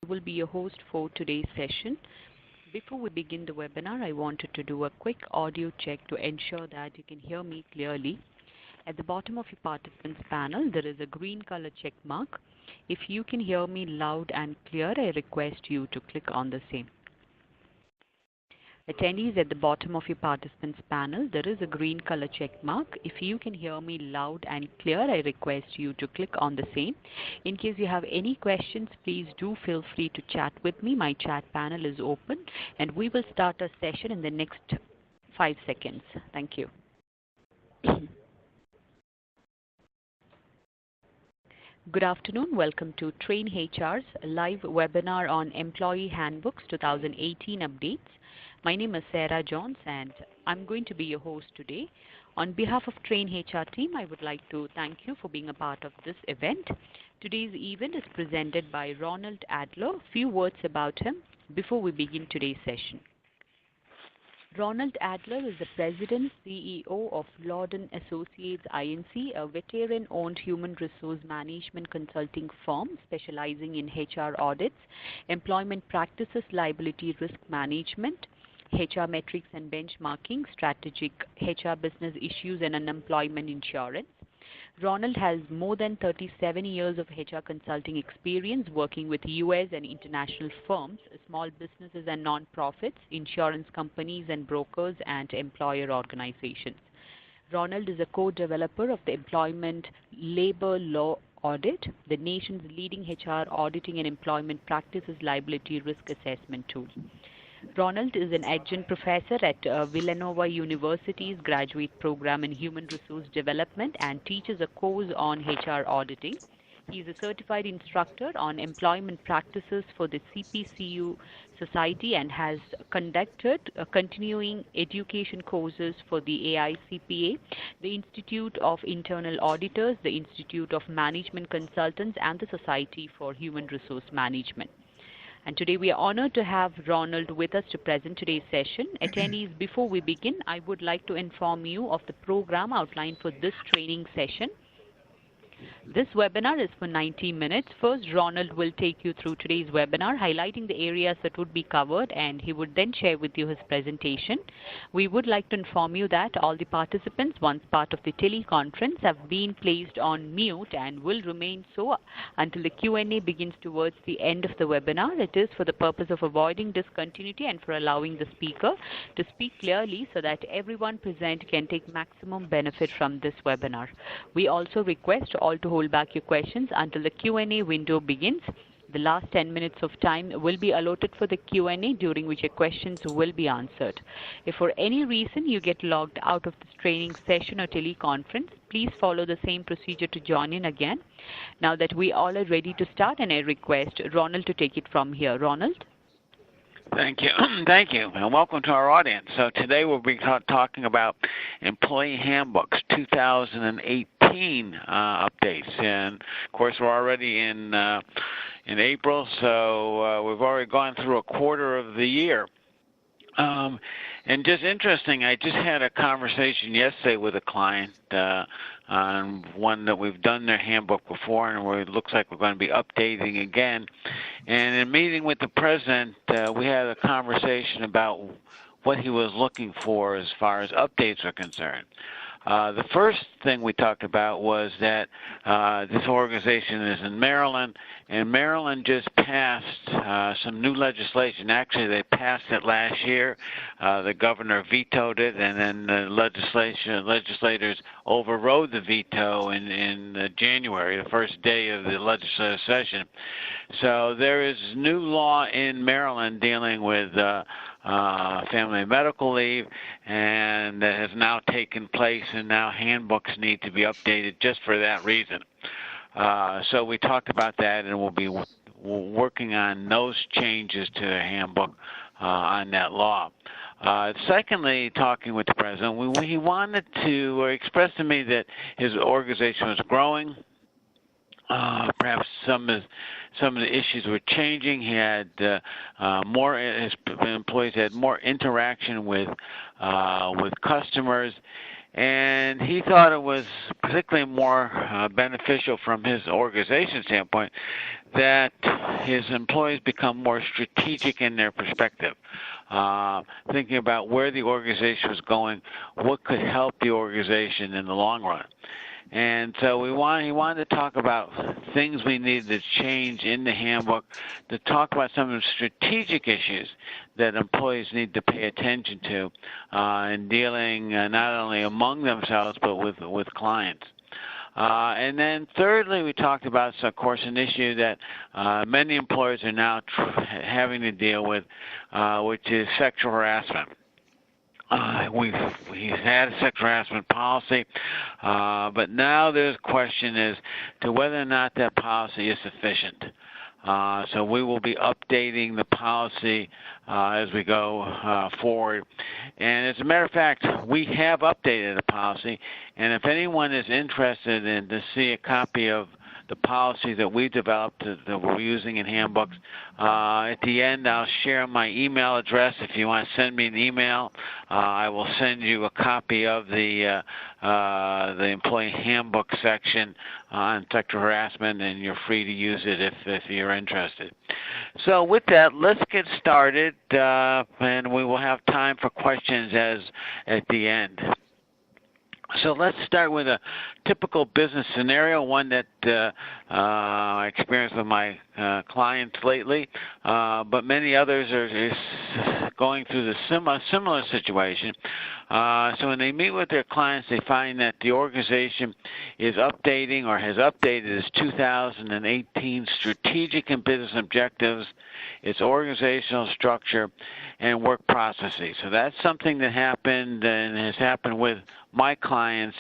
will be your host for today's session. Before we begin the webinar, I wanted to do a quick audio check to ensure that you can hear me clearly. At the bottom of your participants panel, there is a green color check mark. If you can hear me loud and clear, I request you to click on the same. Attendees, at the bottom of your participants panel, there is a green color check mark. If you can hear me loud and clear, I request you to click on the same. In case you have any questions, please do feel free to chat with me. My chat panel is open, and we will start our session in the next 5 seconds. Thank you. Good afternoon. Welcome to Train HR's live webinar on Employee Handbooks 2018 updates. My name is Sarah Jones, and I'm going to be your host today. On behalf of Train HR team, I would like to thank you for being a part of this event. Today's event is presented by Ronald Adler. A few words about him before we begin today's session. Ronald Adler is the President CEO of Lawden Associates Inc., a veteran-owned human resource management consulting firm specializing in HR audits, employment practices, liability risk management, HR metrics and benchmarking, strategic HR business issues, and unemployment insurance. Ronald has more than 37 years of HR consulting experience working with U.S. and international firms, small businesses and nonprofits, insurance companies and brokers, and employer organizations. Ronald is a co-developer of the Employment Labor Law Audit, the nation's leading HR auditing and employment practices liability risk assessment tool. Ronald is an adjunct professor at Villanova University's graduate program in human resource development and teaches a course on HR auditing. He is a certified instructor on employment practices for the CPCU Society and has conducted continuing education courses for the AICPA, the Institute of Internal Auditors, the Institute of Management Consultants, and the Society for Human Resource Management. And today we are honored to have Ronald with us to present today's session. Attendees, before we begin, I would like to inform you of the program outlined for this training session. This webinar is for 90 minutes. First, Ronald will take you through today's webinar, highlighting the areas that would be covered, and he would then share with you his presentation. We would like to inform you that all the participants, once part of the teleconference, have been placed on mute and will remain so until the Q&A begins towards the end of the webinar. It is for the purpose of avoiding discontinuity and for allowing the speaker to speak clearly so that everyone present can take maximum benefit from this webinar. We also request all to hold back your questions until the Q&A window begins. The last 10 minutes of time will be allotted for the Q&A, during which your questions will be answered. If for any reason you get logged out of this training session or teleconference, please follow the same procedure to join in again. Now that we all are ready to start, and I request Ronald to take it from here. Ronald? Thank you. Thank you, and welcome to our audience. So today we'll be talking about Employee Handbooks 2018 updates, and of course we're already in April, so we've already gone through a quarter of the year. And just interesting, I just had a conversation yesterday with a client on one that we've done their handbook before, and where it looks like we're going to be updating again. And in meeting with the president, we had a conversation about what he was looking for as far as updates are concerned. The first thing we talked about was that this organization is in Maryland, and Maryland just passed some new legislation. Actually, they passed it last year. The governor vetoed it, and then the legislators overrode the veto in January, the first day of the legislative session. So there is new law in Maryland dealing with family and medical leave, and that has now taken place, and now handbooks need to be updated just for that reason. So we talked about that, and we'll be working on those changes to the handbook on that law. Secondly, talking with the president, he wanted to express to me that his organization was growing. Perhaps some of the issues were changing. He had his employees had more interaction with customers, and he thought it was particularly more beneficial from his organization standpoint that his employees become more strategic in their perspective, thinking about where the organization was going, what could help the organization in the long run. And so he wanted to talk about things we needed to change in the handbook, to talk about some of the strategic issues that employees need to pay attention to in dealing not only among themselves but with clients. And then thirdly, we talked about, of course, an issue that many employers are now having to deal with, which is sexual harassment. We've had a sexual harassment policy, but now the question is to whether or not that policy is sufficient. So we will be updating the policy as we go forward. And as a matter of fact, we have updated the policy, and if anyone is interested in to see a copy of the policy that we developed that we're using in handbooks, at the end I'll share my email address. If you want to send me an email, I will send you a copy of the employee handbook section on sexual harassment, and you're free to use it if you're interested. So with that, let's get started, and we will have time for questions at the end. So let's start with a typical business scenario, one that I experienced with my clients lately, but many others are going through the similar situation. So when they meet with their clients, they find that the organization is updating or has updated its 2018 strategic and business objectives, its organizational structure, and work processes. So that's something that happened and has happened with my clients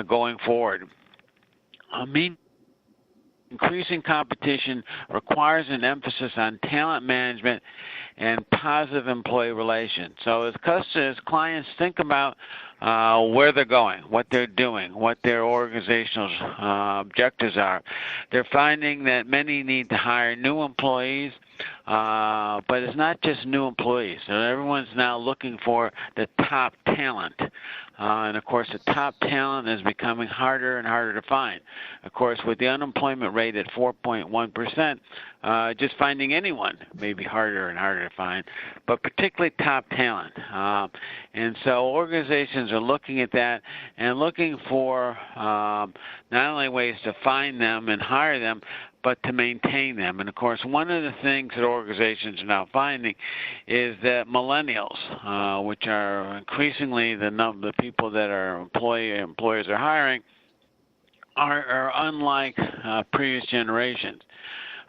going forward. Increasing competition requires an emphasis on talent management and positive employee relations. So as clients think about where they're going, what they're doing, what their organizational objectives are, they're finding that many need to hire new employees, but it's not just new employees. So everyone's now looking for the top talent. And, of course, the top talent is becoming harder and harder to find. Of course, with the unemployment rate at 4.1%, just finding anyone may be harder and harder to find, but particularly top talent. And so organizations are looking at that and looking for not only ways to find them and hire them, but to maintain them. And, of course, one of the things that organizations are now finding is that millennials, which are increasingly the people that our employers are hiring, are unlike previous generations.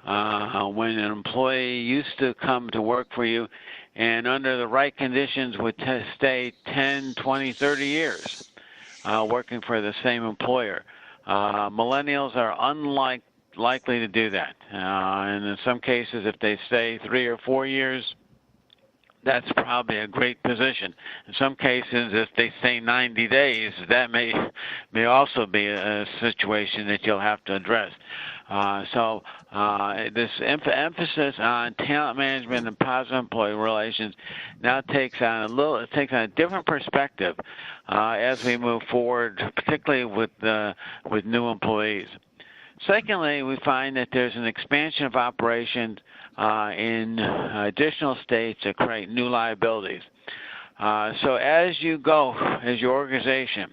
When an employee used to come to work for you and under the right conditions would stay 10, 20, 30 years working for the same employer. Millennials are likely to do that. And in some cases, if they stay 3 or 4 years, that's probably a great position. In some cases, if they stay 90 days, that may also be a situation that you'll have to address. So this emphasis on talent management and positive employee relations now takes on a different perspective as we move forward, particularly with new employees. Secondly, we find that there's an expansion of operations in additional states that create new liabilities. So as your organization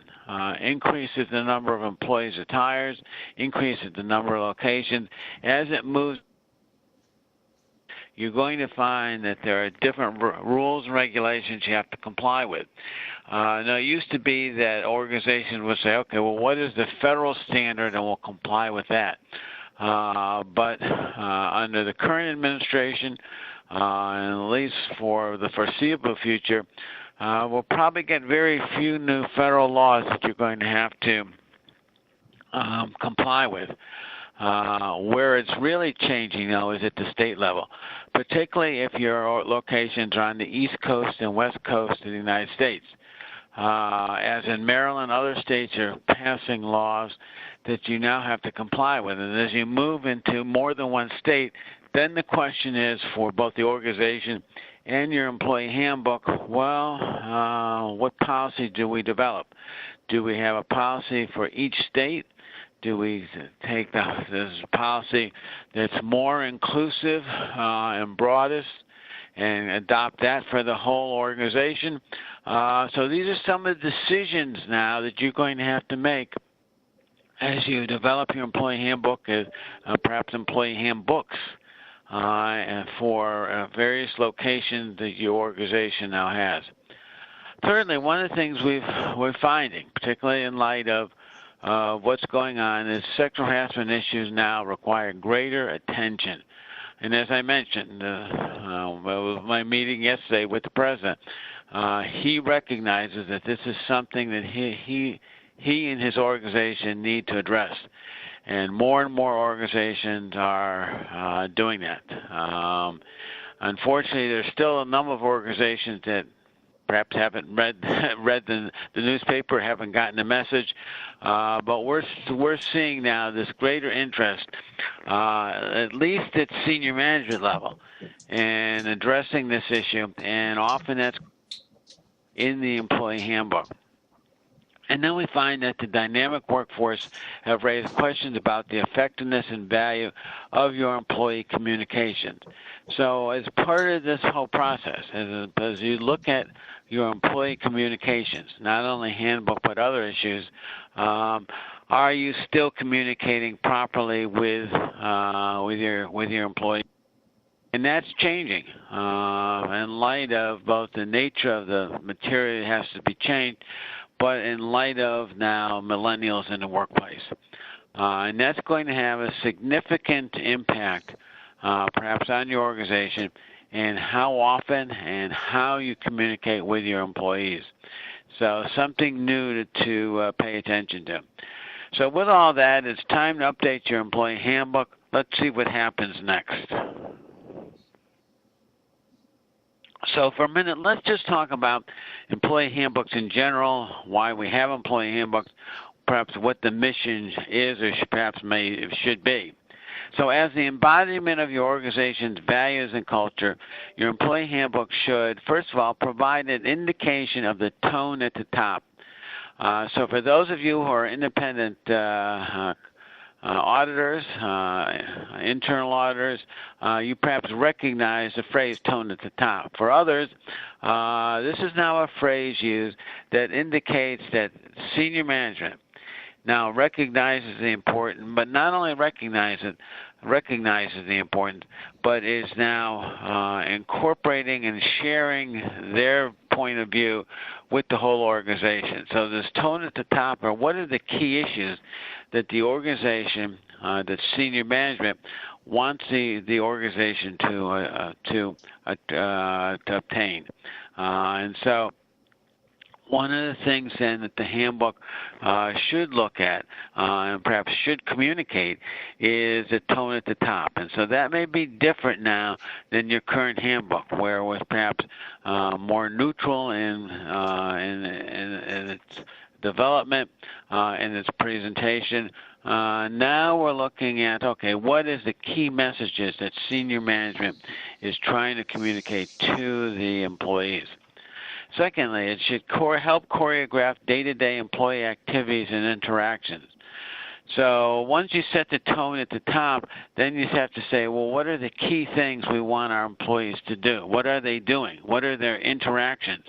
increases the number of employees it hires, increases the number of locations, as it moves, you're going to find that there are different rules and regulations you have to comply with. Now, it used to be that organizations would say, okay, well, what is the federal standard, and we'll comply with that. But under the current administration, and at least for the foreseeable future, we'll probably get very few new federal laws that you're going to have to comply with. Where it's really changing, though, is at the state level, particularly if your locations are on the East Coast and West Coast of the United States. As in Maryland, other states are passing laws that you now have to comply with. And as you move into more than one state, then the question is for both the organization and your employee handbook, well, what policy do we develop? Do we have a policy for each state? Do we take this policy that's more inclusive and broadest and adopt that for the whole organization? So these are some of the decisions now that you're going to have to make as you develop your employee handbook, perhaps employee handbooks for various locations that your organization now has. Thirdly, one of the things we're finding, particularly in light of what's going on, is sexual harassment issues now require greater attention. And as I mentioned, with my meeting yesterday with the president, he recognizes that this is something that he and his organization need to address. And more organizations are doing that. Unfortunately, there's still a number of organizations that perhaps haven't read the newspaper, haven't gotten the message, but we're seeing now this greater interest, at least at senior management level, in addressing this issue, and often that's in the employee handbook. And then we find that the dynamic workforce have raised questions about the effectiveness and value of your employee communications. So as part of this whole process, as you look at your employee communications, not only handbook but other issues, are you still communicating properly with your employees? And that's changing in light of both the nature of the material that has to be changed, but in light of now millennials in the workplace. And that's going to have a significant impact perhaps on your organization and how often and how you communicate with your employees. So something new to pay attention to. So with all that, it's time to update your employee handbook. Let's see what happens next. So for a minute, let's just talk about employee handbooks in general, why we have employee handbooks, perhaps what the mission is or should be. So as the embodiment of your organization's values and culture, your employee handbook should, first of all, provide an indication of the tone at the top. So for those of you who are independent auditors, internal auditors, you perhaps recognize the phrase tone at the top. For others, this is now a phrase used that indicates that senior management now recognizes the importance, but not only recognizes the importance, but is now incorporating and sharing their point of view with the whole organization. So this tone at the top are what are the key issues that the organization, that senior management wants the organization to obtain. And so one of the things then that the handbook should look at and perhaps should communicate is the tone at the top. And so that may be different now than your current handbook, where it was perhaps more neutral in its development, in its presentation. Now we're looking at, okay, what is the key messages that senior management is trying to communicate to the employees? Secondly, it should help choreograph day-to-day employee activities and interactions. So once you set the tone at the top, then you have to say, well, what are the key things we want our employees to do? What are they doing? What are their interactions?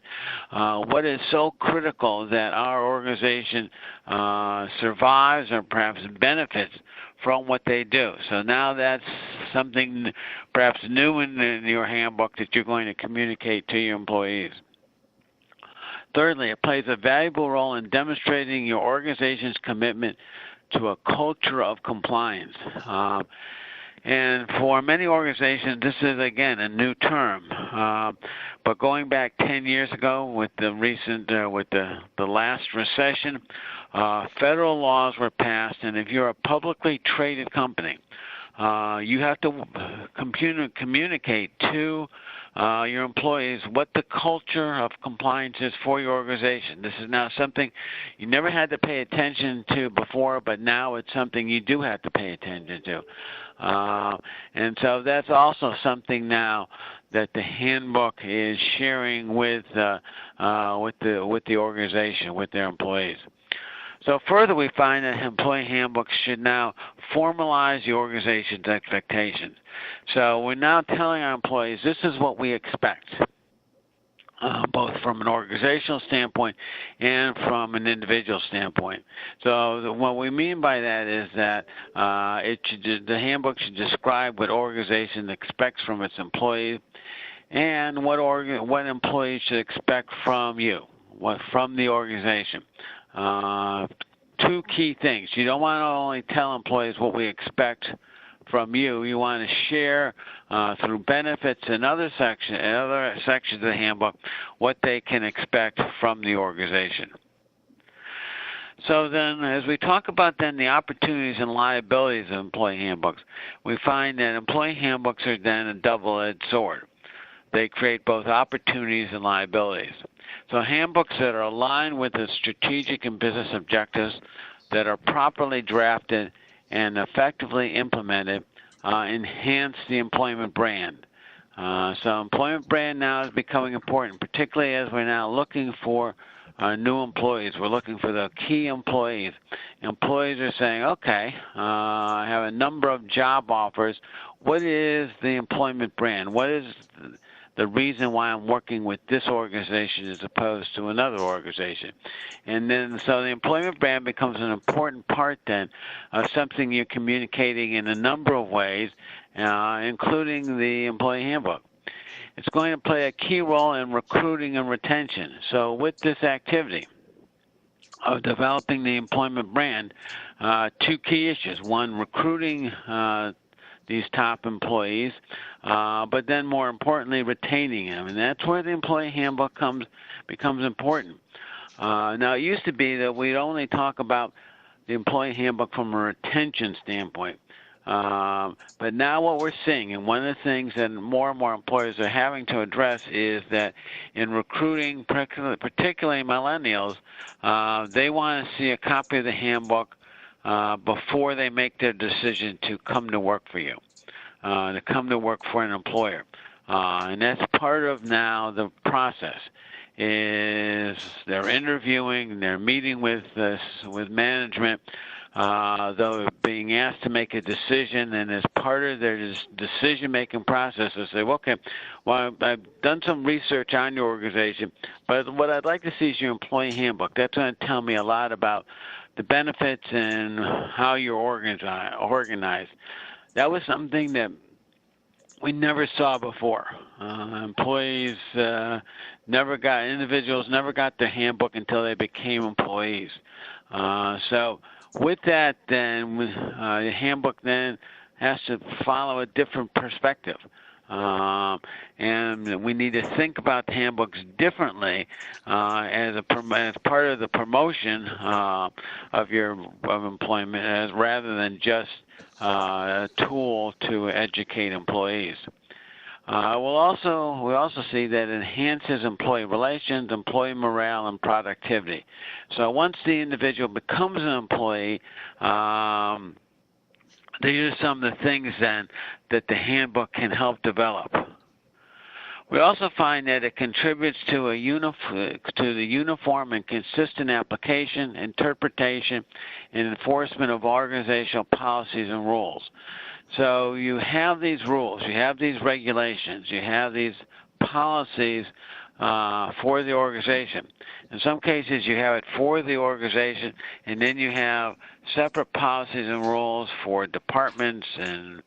What is so critical that our organization survives or perhaps benefits from what they do? So now that's something perhaps new in your handbook that you're going to communicate to your employees. Thirdly, it plays a valuable role in demonstrating your organization's commitment to a culture of compliance. And for many organizations, this is, again, a new term. But going back 10 years ago with the last recession, federal laws were passed, and if you're a publicly traded company, you have to communicate to your employees what the culture of compliance is for your organization. This is now something you never had to pay attention to before, but now it's something you do have to pay attention to. And so that's also something now that the handbook is sharing with the organization, with their employees. So further, we find that employee handbooks should now formalize the organization's expectations. So we're now telling our employees this is what we expect, both from an organizational standpoint and from an individual standpoint. So what we mean by that is that the handbook should describe what organization expects from its employees and what employees should expect from you, from the organization. Two key things. You don't want to only tell employees what we expect from you. You want to share through benefits and other sections of the handbook what they can expect from the organization. So then, as we talk about then the opportunities and liabilities of employee handbooks, we find that employee handbooks are then a double-edged sword. They create both opportunities and liabilities. So handbooks that are aligned with the strategic and business objectives, that are properly drafted and effectively implemented, enhance the employment brand. So employment brand now is becoming important, particularly as we're now looking for new employees. We're looking for the key employees. Employees are saying, okay, I have a number of job offers. What is the employment brand? What is the reason why I'm working with this organization as opposed to another organization? And then so the employment brand becomes an important part then of something you're communicating in a number of ways, including the employee handbook. It's going to play a key role in recruiting and retention. So with this activity of developing the employment brand, two key issues. One, recruiting these top employees, but then more importantly, retaining them. And that's where the employee handbook becomes important. Now, it used to be that we'd only talk about the employee handbook from a retention standpoint. But now what we're seeing, and one of the things that more and more employers are having to address, is that in recruiting, particularly millennials, they want to see a copy of the handbook before they make their decision to come to work for you, to come to work for an employer. And that's part of now the process. Is they're interviewing, they're meeting with management, though being asked to make a decision, and as part of their decision-making process, they say, well, okay, well, I've done some research on your organization, but what I'd like to see is your employee handbook. That's going to tell me a lot about the benefits and how you're organized. That was something that we never saw before. Individuals never got their handbook until they became employees. So with that, then, the handbook then has to follow a different perspective. And we need to think about the handbooks differently as part of the promotion of employment, rather than just a tool to educate employees. We also see that it enhances employee relations, employee morale, and productivity. So once the individual becomes an employee, these are some of the things then that the handbook can help develop. We also find that it contributes to the uniform and consistent application, interpretation, and enforcement of organizational policies and rules. So you have these rules, you have these regulations, you have these policies for the organization. In some cases, you have it for the organization, and then you have separate policies and rules for departments and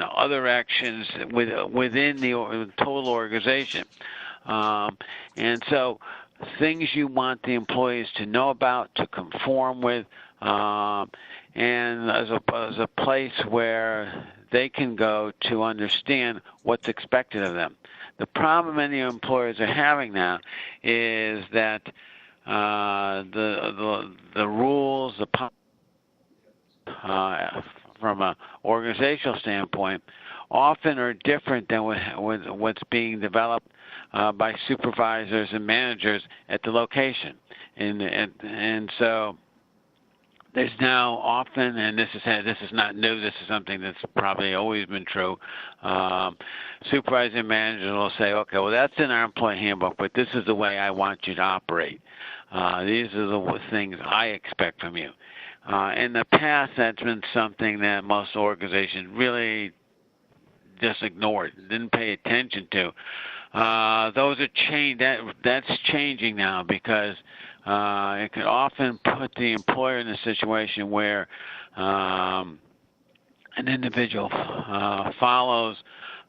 other actions within the total organization. And so things you want the employees to know about, to conform with, and as a place where they can go to understand what's expected of them. The problem many employers are having now is that the rules, from an organizational standpoint, often are different than what's being developed by supervisors and managers at the location, and so there's now often, and this is not new, this is something that's probably always been true, supervising managers will say, okay, well, that's in our employee handbook, but this is the way I want you to operate. These are the things I expect from you. In the past, that's been something that most organizations really just ignored, didn't pay attention to. Those are that's changing now because it can often put the employer in a situation where an individual follows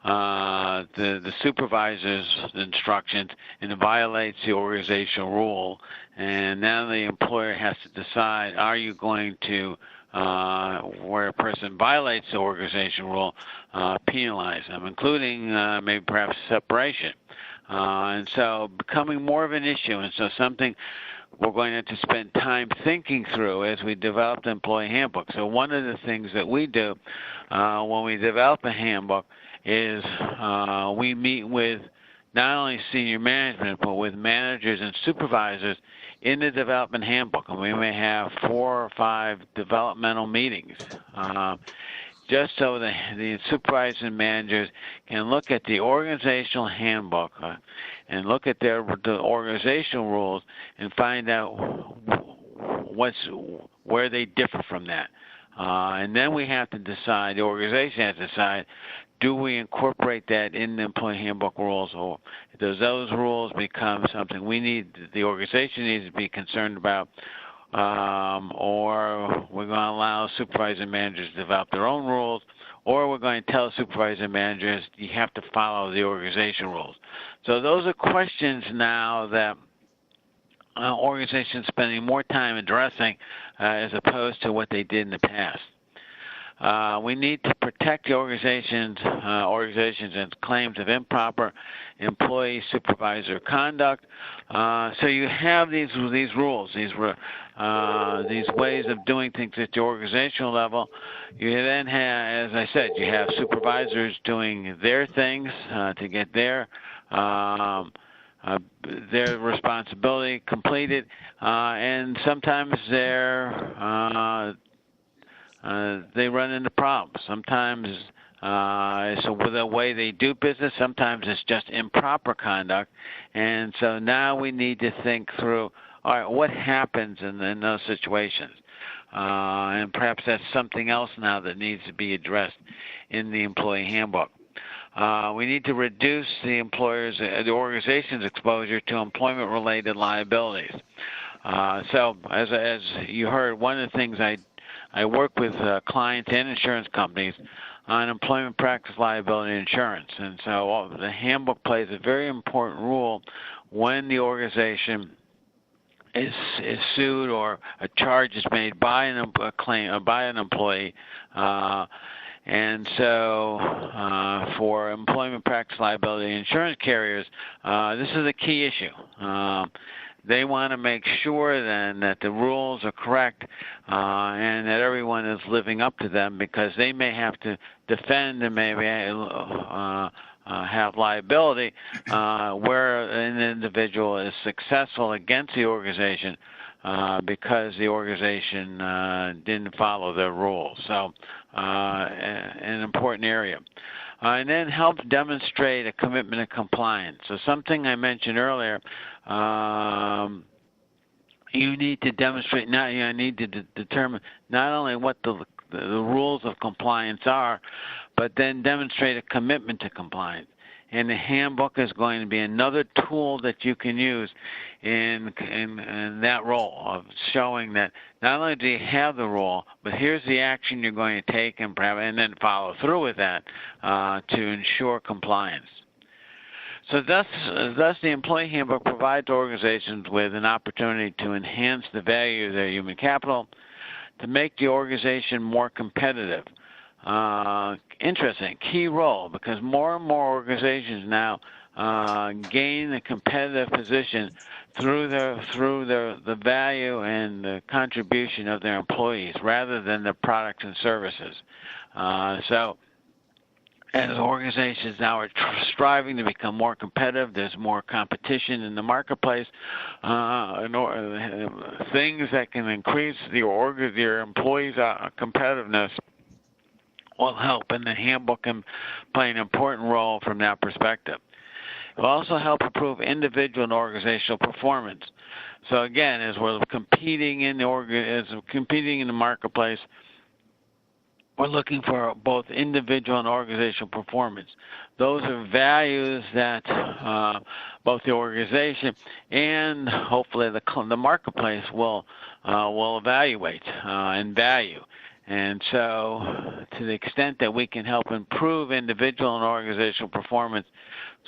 the supervisor's instructions and violates the organizational rule, and now the employer has to decide: are you going to, where a person violates the organizational rule, penalize them, including maybe perhaps separation? And so becoming more of an issue, and so something we're going to have to spend time thinking through as we develop the employee handbook. So one of the things that we do when we develop a handbook is we meet with not only senior management but with managers and supervisors in the development handbook. And we may have 4 or 5 developmental meetings just so the supervisors and managers can look at the organizational handbook and look at the organizational rules and find out where they differ from that. And then we have to decide, the organization has to decide, do we incorporate that in the employee handbook rules, or does those rules become something the organization needs to be concerned about, or we're going to allow supervisors and managers to develop their own rules, or we're going to tell supervisors and managers you have to follow the organization rules. So those are questions now that organizations spending more time addressing as opposed to what they did in the past. We need to protect the organizations and claims of improper employee supervisor conduct. So you have these rules, these ways of doing things at the organizational level. You then have, as I said, you have supervisors doing their things to get their responsibility completed, and sometimes they run into problems. Sometimes it's with the way they do business. Sometimes it's just improper conduct. And so now we need to think through, all right, what happens in those situations? And perhaps that's something else now that needs to be addressed in the employee handbook. We need to reduce the organization's exposure to employment-related liabilities. So as you heard, one of the things I work with clients and insurance companies on employment practice liability insurance. And so the handbook plays a very important role when the organization is sued or a charge is made by an employee. And so for employment practice liability insurance carriers, this is a key issue. They want to make sure then that the rules are correct and that everyone is living up to them, because they may have to defend and maybe have liability where an individual is successful against the organization because the organization didn't follow their rules. So an important area. And then help demonstrate a commitment to compliance. So something I mentioned earlier, you need to demonstrate, you need to determine not only what the rules of compliance are, but then demonstrate a commitment to compliance. And the handbook is going to be another tool that you can use in that role of showing that not only do you have the rule, but here's the action you're going to take and then follow through with that to ensure compliance. So thus the employee handbook provides organizations with an opportunity to enhance the value of their human capital, to make the organization more competitive. Interesting, key role, because more and more organizations now gain a competitive position through the value and the contribution of their employees rather than the products and services. So as organizations now are striving to become more competitive, there's more competition in the marketplace, things that can increase your employees' competitiveness will help, and the handbook can play an important role from that perspective. It will also help improve individual and organizational performance. So again, as we're competing in the marketplace, we're looking for both individual and organizational performance. Those are values that both the organization and hopefully the marketplace will evaluate and value. And so to the extent that we can help improve individual and organizational performance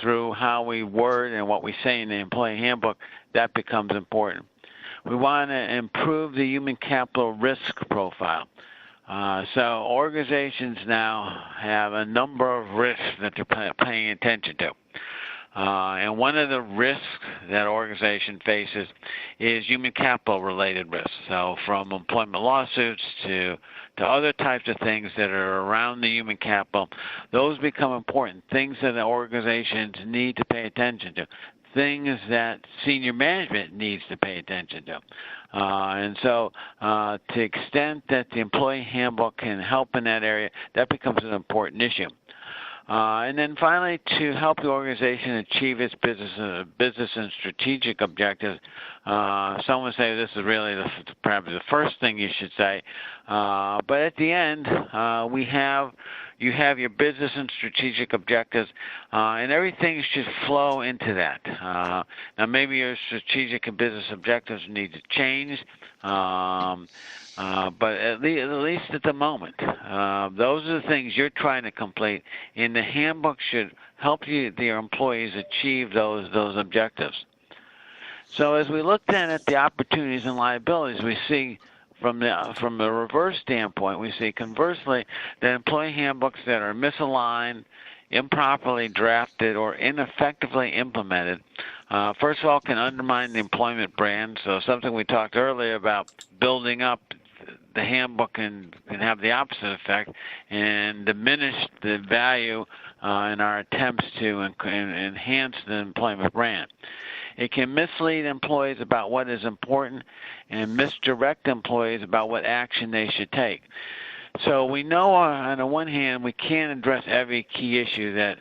through how we word and what we say in the employee handbook, that becomes important. We want to improve the human capital risk profile. So organizations now have a number of risks that they're paying attention to. And one of the risks that organization faces is human capital related risks. So from employment lawsuits to other types of things that are around the human capital, those become important, things that the organizations need to pay attention to, things that senior management needs to pay attention to. And so to the extent that the employee handbook can help in that area, that becomes an important issue. And then finally, to help the organization achieve its business and strategic objectives, some would say this is really perhaps the first thing you should say. But at the end, you have your business and strategic objectives, and everything should flow into that. Now, maybe your strategic and business objectives need to change, but at least at the moment, those are the things you're trying to complete, and the handbook should help your employees achieve those objectives. So as we look then at the opportunities and liabilities, we see from the reverse standpoint, we see conversely that employee handbooks that are misaligned, improperly drafted, or ineffectively implemented, first of all, can undermine the employment brand. So something we talked earlier about building up the handbook can have the opposite effect and diminish the value in our attempts to enhance the employment brand. It can mislead employees about what is important and misdirect employees about what action they should take. So we know on the one hand we can't address every key issue that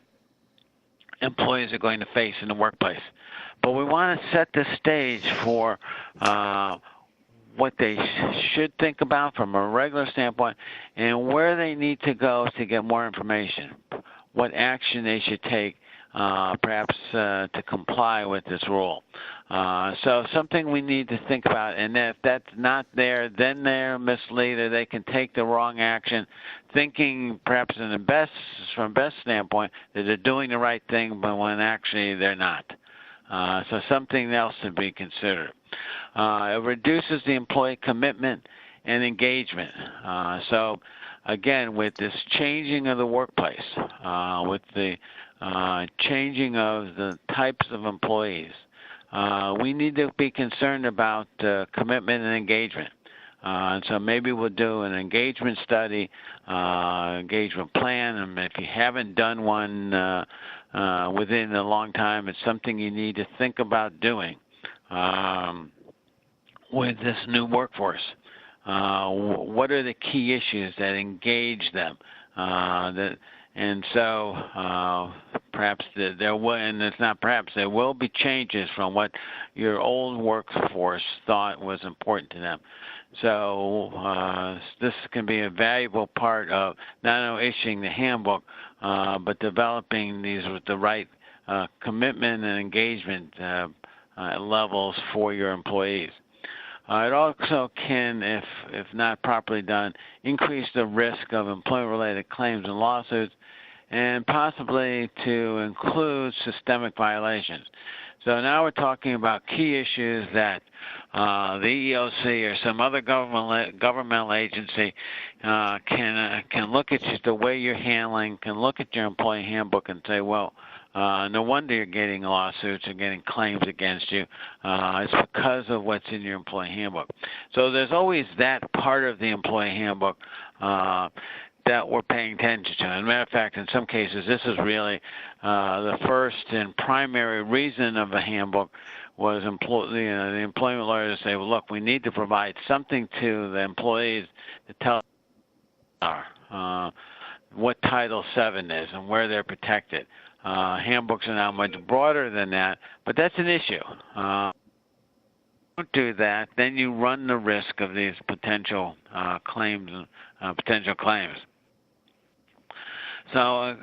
employees are going to face in the workplace, but we want to set the stage for what they should think about from a regular standpoint and where they need to go to get more information, what action they should take perhaps to comply with this rule. So something we need to think about, and if that's not there, then they're misled or they can take the wrong action, thinking perhaps from best standpoint that they're doing the right thing, but when actually they're not. So something else to be considered. It reduces the employee commitment and engagement. So again, with this changing of the workplace, with the changing of the types of employees, we need to be concerned about commitment and engagement. And so maybe we'll do an engagement study, engagement plan, and if you haven't done one within a long time, it's something you need to think about doing with this new workforce. What are the key issues that engage them? And so perhaps there will be changes from what your old workforce thought was important to them. So this can be a valuable part of not only issuing the handbook, but developing these with the right commitment and engagement levels for your employees. It also can, if not properly done, increase the risk of employment-related claims and lawsuits, and possibly to include systemic violations. So now we're talking about key issues that the EEOC or some other governmental agency can look at the way you're handling, can look at your employee handbook and say, well, no wonder you're getting lawsuits and getting claims against you. It's because of what's in your employee handbook. So there's always that part of the employee handbook that we're paying attention to. As a matter of fact, in some cases, this is really the first and primary reason of the handbook was the employment lawyers say, well, look, we need to provide something to the employees to tell what Title VII is and where they're protected. Handbooks are now much broader than that, but that's an issue. Don't do that, then you run the risk of these potential claims. So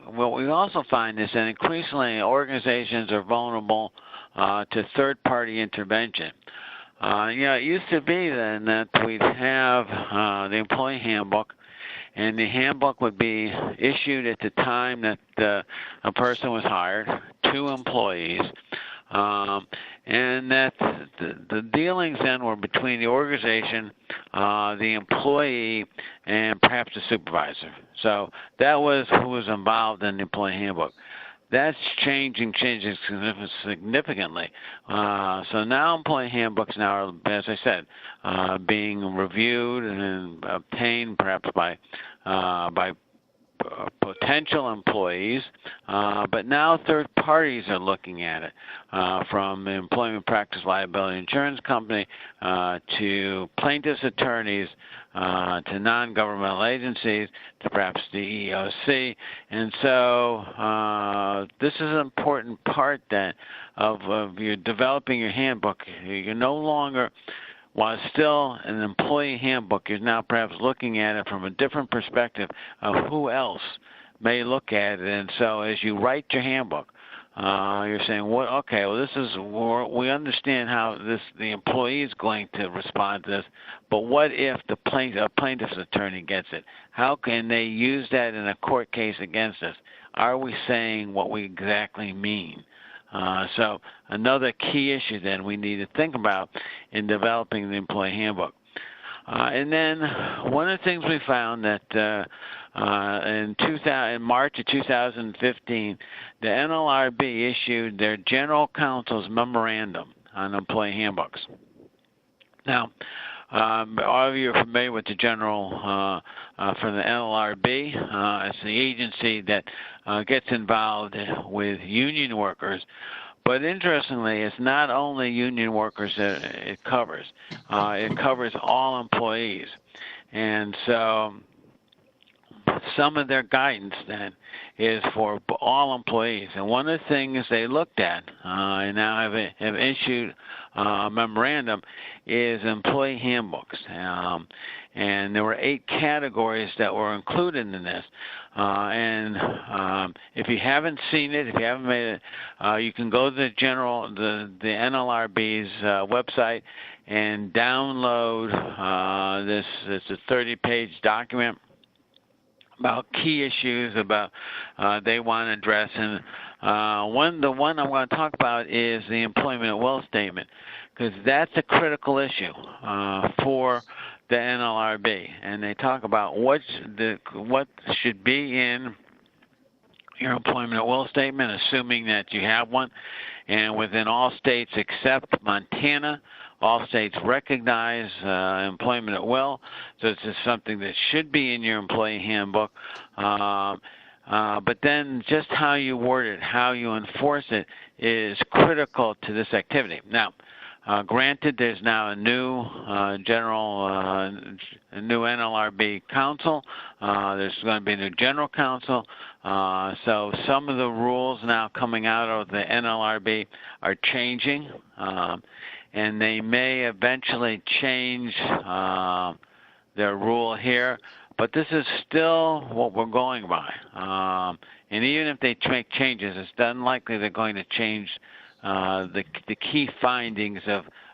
what we also find is that increasingly organizations are vulnerable to third-party intervention. It used to be then that we'd have the employee handbook, and the handbook would be issued at the time that a person was hired, 2 employees, and that the dealings then were between the organization, the employee, and perhaps the supervisor. So that was who was involved in the employee handbook. That's changing significantly. So now employee handbooks now are, as I said, being reviewed and obtained perhaps by potential employees, but now third parties are looking at it, from the employment practice liability insurance company to plaintiffs' attorneys to non-governmental agencies to perhaps the EEOC. And so this is an important part then of your developing your handbook. You're no longer, while it's still an employee handbook, you're now perhaps looking at it from a different perspective of who else may look at it. And so as you write your handbook, you're saying, well, okay, well, this is, we understand how the employee is going to respond to this, but what if the plaintiff's attorney gets it? How can they use that in a court case against us? Are we saying what we exactly mean? So another key issue then we need to think about in developing the employee handbook. And then one of the things we found that in March of 2015, the NLRB issued their General Counsel's Memorandum on employee handbooks. Now, all of you are familiar with the general from the NLRB. It's the agency that gets involved with union workers. But interestingly, it's not only union workers that it covers. It covers all employees. And so some of their guidance then is for all employees. And one of the things they looked at and now have issued a memorandum is employee handbooks. And there were 8 categories that were included in this. If you haven't seen it, if you haven't made it, you can go to the NLRB's website and download this. It's a 30-page document about key issues about they want to address. And the one I'm going to talk about is the employment at will statement, because that's a critical issue for the NLRB. And they talk about what should be in your employment at will statement, assuming that you have one. And within all states except Montana, all states recognize employment at will, so it's just something that should be in your employee handbook. But then just how you word it, how you enforce it, is critical to this activity. Now, granted, there's now a new a new NLRB council. There's going to be a new general counsel. So some of the rules now coming out of the NLRB are changing. And they may eventually change their rule here, but this is still what we're going by. And even if they make changes, it's unlikely they're going to change the key findings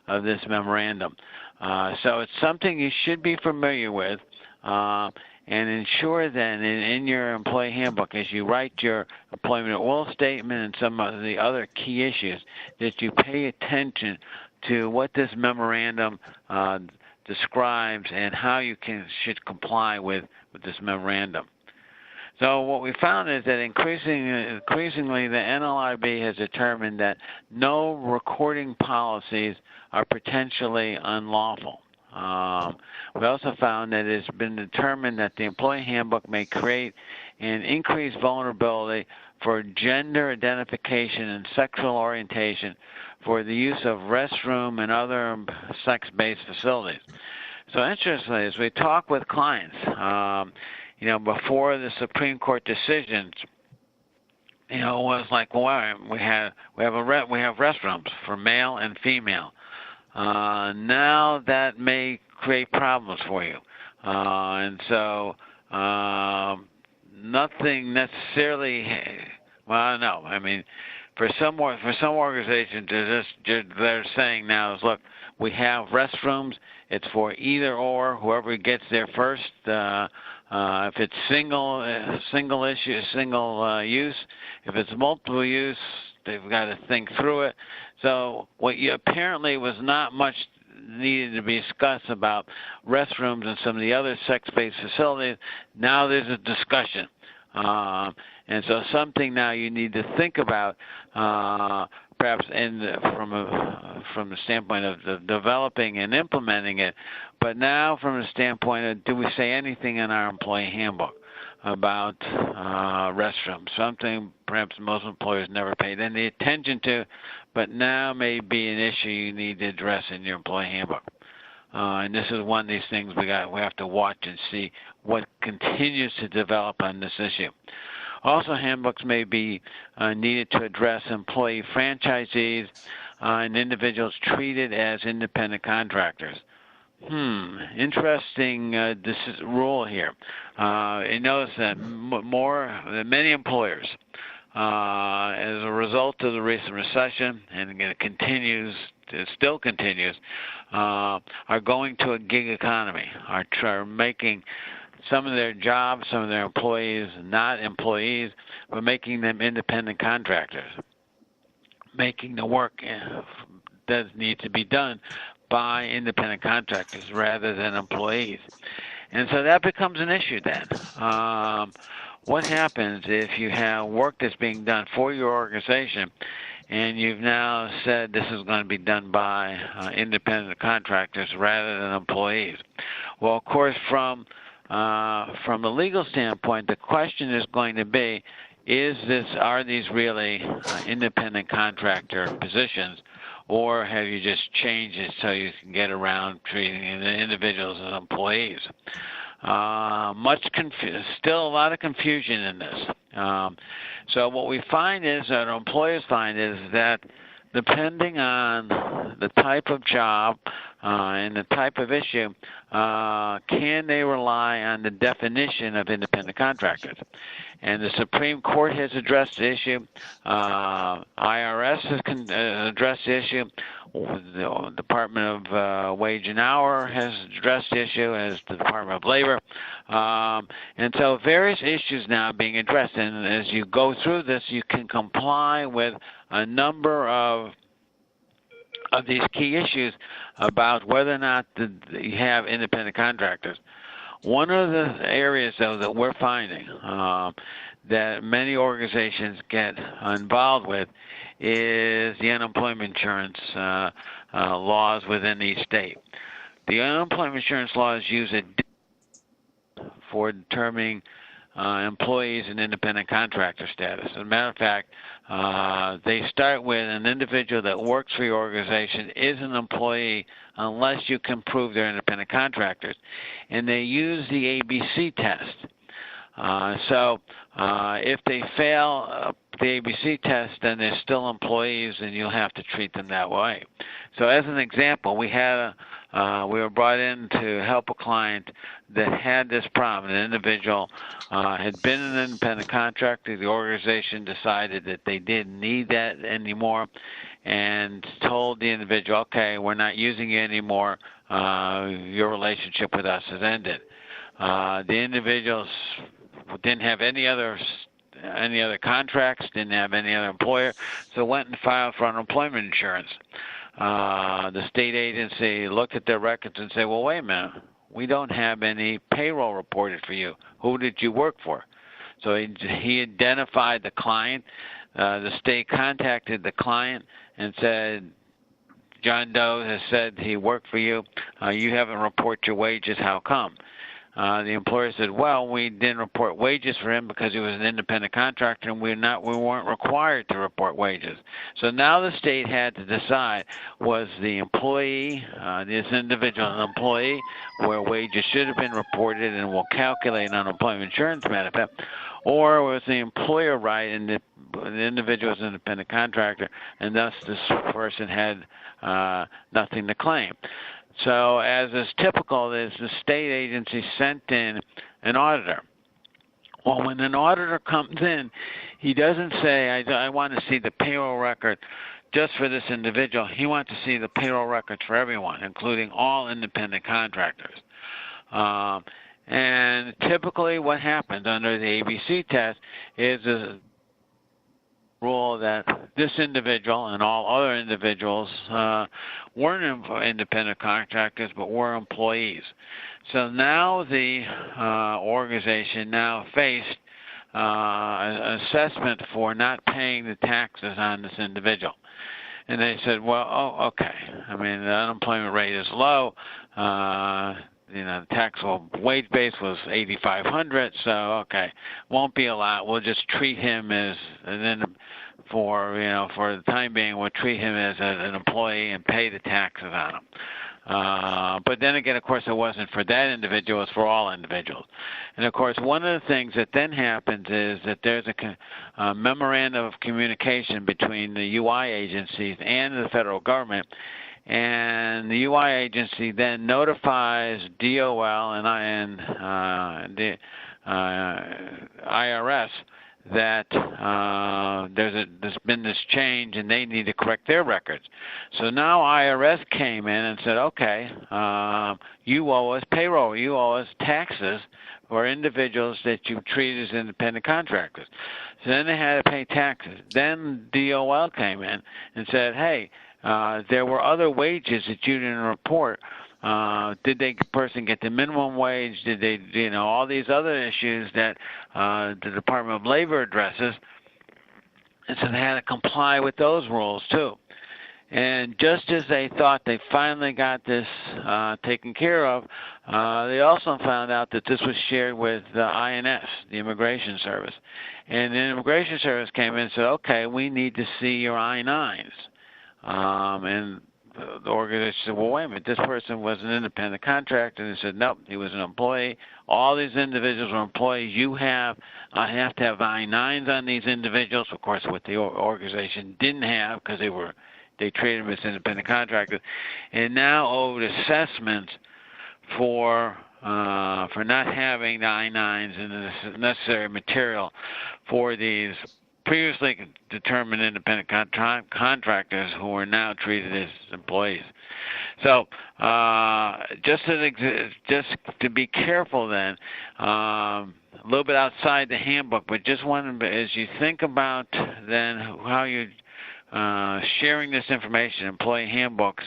of this memorandum. So it's something you should be familiar with, and ensure then in your employee handbook, as you write your employment at will statement and some of the other key issues, that you pay attention to what this memorandum describes and how you should comply with this memorandum. So what we found is that increasingly the NLRB has determined that no recording policies are potentially unlawful. We also found that it's been determined that the employee handbook may create an increased vulnerability for gender identification and sexual orientation for the use of restroom and other sex-based facilities. So interestingly, as we talk with clients, before the Supreme Court decisions was like, well, we have restrooms for male and female. Now that may create problems for you, and so nothing necessarily. Well, I don't know. I mean, for some organizations, they're saying now is, look, we have restrooms. It's for either or, whoever gets there first. If it's single use, if it's multiple use, they've got to think through it. So what you apparently was not much needed to be discussed about restrooms and some of the other sex-based facilities. Now there's a discussion. And so something now you need to think about, perhaps from the standpoint of developing and implementing it, but now from the standpoint of, do we say anything in our employee handbook about restrooms? Something perhaps most employers never paid any attention to, but now may be an issue you need to address in your employee handbook. And this is one of these things we have to watch and see what continues to develop on this issue. Also, handbooks may be needed to address employee franchisees and individuals treated as independent contractors. Interesting this is rule here. You notice that many employers, as a result of the recent recession, and it still continues, are going to a gig economy, are making some of their jobs, some of their employees, not employees, but making them independent contractors, making the work that needs to be done by independent contractors rather than employees. And so that becomes an issue then. What happens if you have work that's being done for your organization and you've now said this is going to be done by independent contractors rather than employees? Well, of course, from a legal standpoint, the question is going to be, are these really independent contractor positions, or have you just changed it so you can get around treating the individuals as employees? Still a lot of confusion in this. So what we find is that our employers find is that depending on the type of job and the type of issue, can they rely on the definition of independent contractors? And the Supreme Court has addressed the issue. IRS has addressed the issue. The Department of Wage and Hour has addressed the issue, as the Department of Labor. And so various issues now being addressed. And as you go through this, you can comply with a number of these key issues about whether or not you have independent contractors. One of the areas, though, that we're finding that many organizations get involved with is the unemployment insurance laws within each state. The unemployment insurance laws use it for determining employees and independent contractor status. As a matter of fact, they start with an individual that works for your organization is an employee unless you can prove they're independent contractors. And they use the ABC test. So if they fail the ABC test, then they're still employees, and you'll have to treat them that way. So as an example, we were brought in to help a client that had this problem. An individual had been an independent contractor. The organization decided that they didn't need that anymore and told the individual, okay, we're not using you anymore. Your relationship with us has ended. The individuals didn't have any other contracts, didn't have any other employer, so went and filed for unemployment insurance. The state agency looked at their records and said, well, wait a minute, we don't have any payroll reported for you. Who did you work for? So he identified the client. The state contacted the client and said, John Doe has said he worked for you. You haven't reported your wages. How come? The employer said, well, we didn't report wages for him because he was an independent contractor, and we weren't required to report wages. So now the state had to decide, was the employee, this individual an employee where wages should have been reported and will calculate an unemployment insurance benefit, or was the employer right and the individual was an independent contractor, and thus this person had nothing to claim. So as is typical, is the state agency sent in an auditor. Well, when an auditor comes in, he doesn't say, I want to see the payroll record just for this individual. He wants to see the payroll records for everyone, including all independent contractors. And typically what happens under the ABC test is a rule that this individual and all other individuals weren't independent contractors but were employees. So now the organization now faced an assessment for not paying the taxes on this individual. And they said, well, okay. I mean, the unemployment rate is low. The taxable wage base was $8,500, so okay, won't be allowed. We'll just treat him as, and then for the time being, we'll treat him as an employee and pay the taxes on him. But then again, of course, it wasn't for that individual; it's for all individuals. And of course, one of the things that then happens is that there's a memorandum of communication between the UI agencies and the federal government. And the UI agency then notifies DOL and the IRS that there's been this change and they need to correct their records. So now IRS came in and said, okay, you owe us payroll, you owe us taxes for individuals that you treat as independent contractors. So then they had to pay taxes. Then DOL came in and said, hey, there were other wages that you didn't report. Did the person get the minimum wage? Did they, all these other issues that the Department of Labor addresses? And so they had to comply with those rules too. And just as they thought they finally got this taken care of, they also found out that this was shared with the INS, the Immigration Service. And the Immigration Service came in and said, okay, we need to see your I-9s. And the organization said, well, wait a minute, this person was an independent contractor. And they said, nope, he was an employee. All these individuals were employees. I have to have I-9s on these individuals, of course, what the organization didn't have because they treated them as independent contractors, and now owed assessments for not having the I-9s and the necessary material for these previously determined independent contractors who are now treated as employees. So just to be careful then, a little bit outside the handbook, but just as you think about then how you sharing this information, employee handbooks,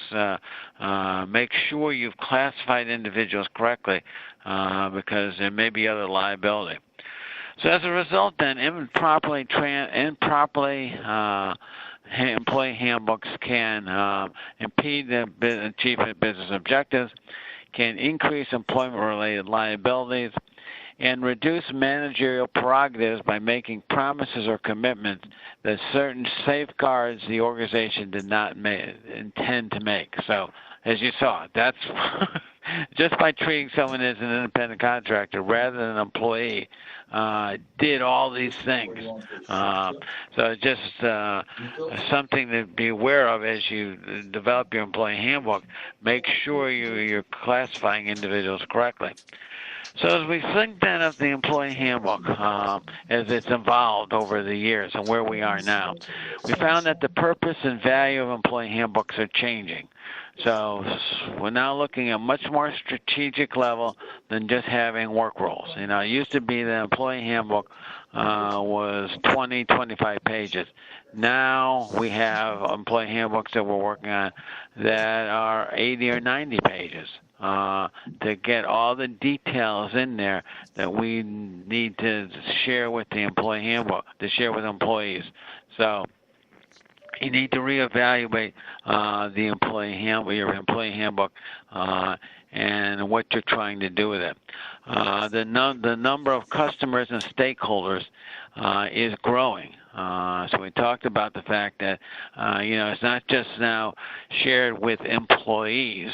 make sure you've classified individuals correctly because there may be other liability. So as a result, then, improperly employee handbooks can impede the achievement of business objectives, can increase employment-related liabilities, and reduce managerial prerogatives by making promises or commitments that certain safeguards the organization did not intend to make. So, as you saw, that's just by treating someone as an independent contractor rather than an employee, did all these things. So just something to be aware of as you develop your employee handbook. Make sure you're classifying individuals correctly. So as we think then of the employee handbook as it's evolved over the years and where we are now, we found that the purpose and value of employee handbooks are changing. So we're now looking at a much more strategic level than just having work rules. It used to be the employee handbook was 20, 25 pages. Now we have employee handbooks that we're working on that are 80 or 90 pages to get all the details in there that we need to share with the employee handbook, to share with employees. So you need to reevaluate the your employee handbook and what you're trying to do with it. The number of customers and stakeholders is growing. So we talked about the fact that it's not just now shared with employees.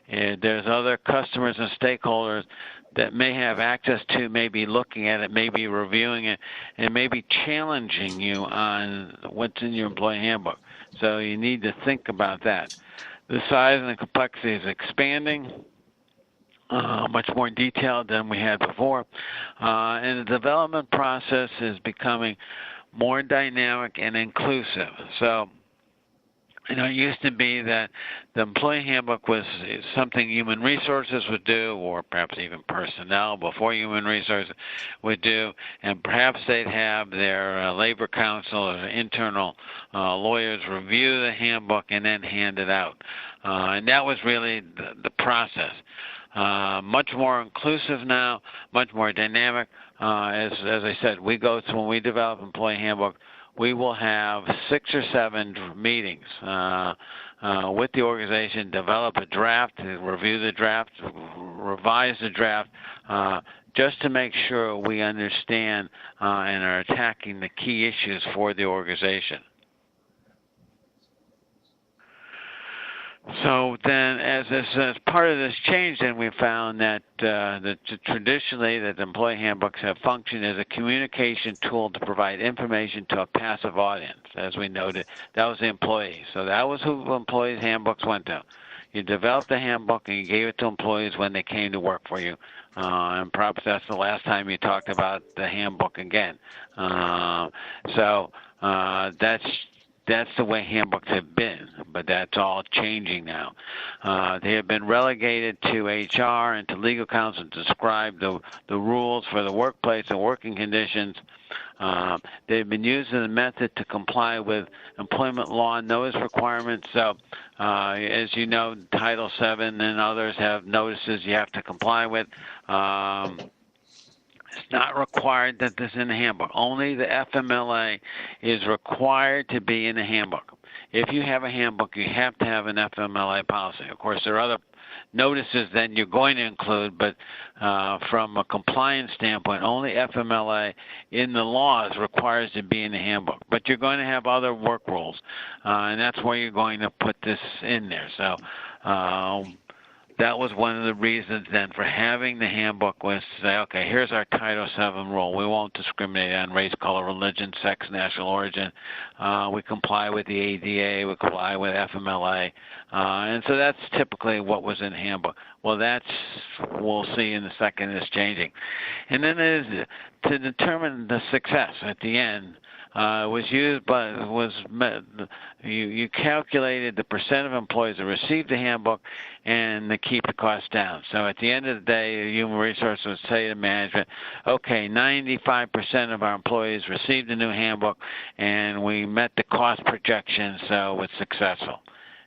There's other customers and stakeholders that may have access to, may be looking at it, may be reviewing it, and may be challenging you on what's in your employee handbook. So you need to think about that. The size and the complexity is expanding, much more detailed than we had before, and the development process is becoming more dynamic and inclusive. So, it used to be that the employee handbook was something human resources would do, or perhaps even personnel before human resources would do, and perhaps they'd have their labor counsel or internal lawyers review the handbook and then hand it out. And that was really the process. Much more inclusive now, much more dynamic. As I said, when we develop employee handbook, we will have 6 or 7 meetings with the organization, develop a draft, review the draft, revise the draft, just to make sure we understand and are attacking the key issues for the organization. So then, as part of this change, then we found that traditionally that employee handbooks have functioned as a communication tool to provide information to a passive audience. As we noted, that was the employee. So that was who employees' handbooks went to. You developed the handbook and you gave it to employees when they came to work for you. And perhaps that's the last time you talked about the handbook again. That's the way handbooks have been, but that's all changing now. They have been relegated to HR and to legal counsel to describe the rules for the workplace and working conditions. They've been used as a method to comply with employment law notice requirements. So, as you know, Title VII and others have notices you have to comply with. It's not required that this is in the handbook. Only the FMLA is required to be in the handbook. If you have a handbook, you have to have an FMLA policy. Of course, there are other notices that you're going to include, but from a compliance standpoint, only FMLA in the laws requires to be in the handbook. But you're going to have other work rules, and that's where you're going to put this in there. So that was one of the reasons then for having the handbook was to say, okay, here's our Title VII rule. We won't discriminate on race, color, religion, sex, national origin. We comply with the ADA. We comply with FMLA. And so that's typically what was in the handbook. Well, we'll see in a second, is changing. And then is to determine the success at the end. You calculated the percent of employees that received the handbook and to keep the cost down. So at the end of the day, human resources would say to management, okay, 95% of our employees received the new handbook and we met the cost projection, so it's successful.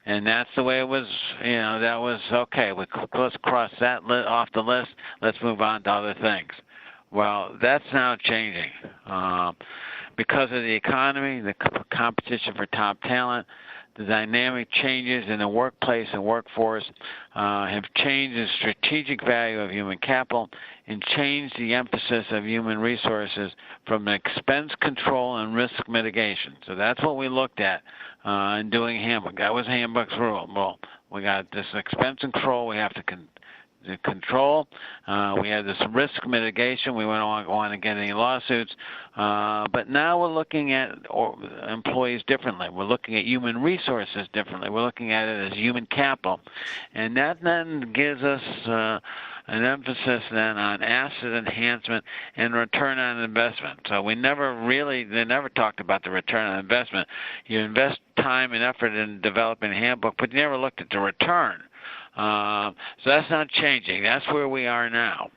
And that's the way it was, that was okay. Let's cross that off the list. Let's move on to other things. Well, that's now changing. Because of the economy, the competition for top talent, the dynamic changes in the workplace and workforce have changed the strategic value of human capital and changed the emphasis of human resources from expense control and risk mitigation. So that's what we looked at in doing handbook. That was handbook's rule. Well, we got this expense control. We have to control. We had this risk mitigation. We don't want to get any lawsuits. But now we're looking at employees differently. We're looking at human resources differently. We're looking at it as human capital. And that then gives us an emphasis then on asset enhancement and return on investment. So they never talked about the return on investment. You invest time and effort in developing a handbook, but you never looked at the return. So that's not changing. That's where we are now.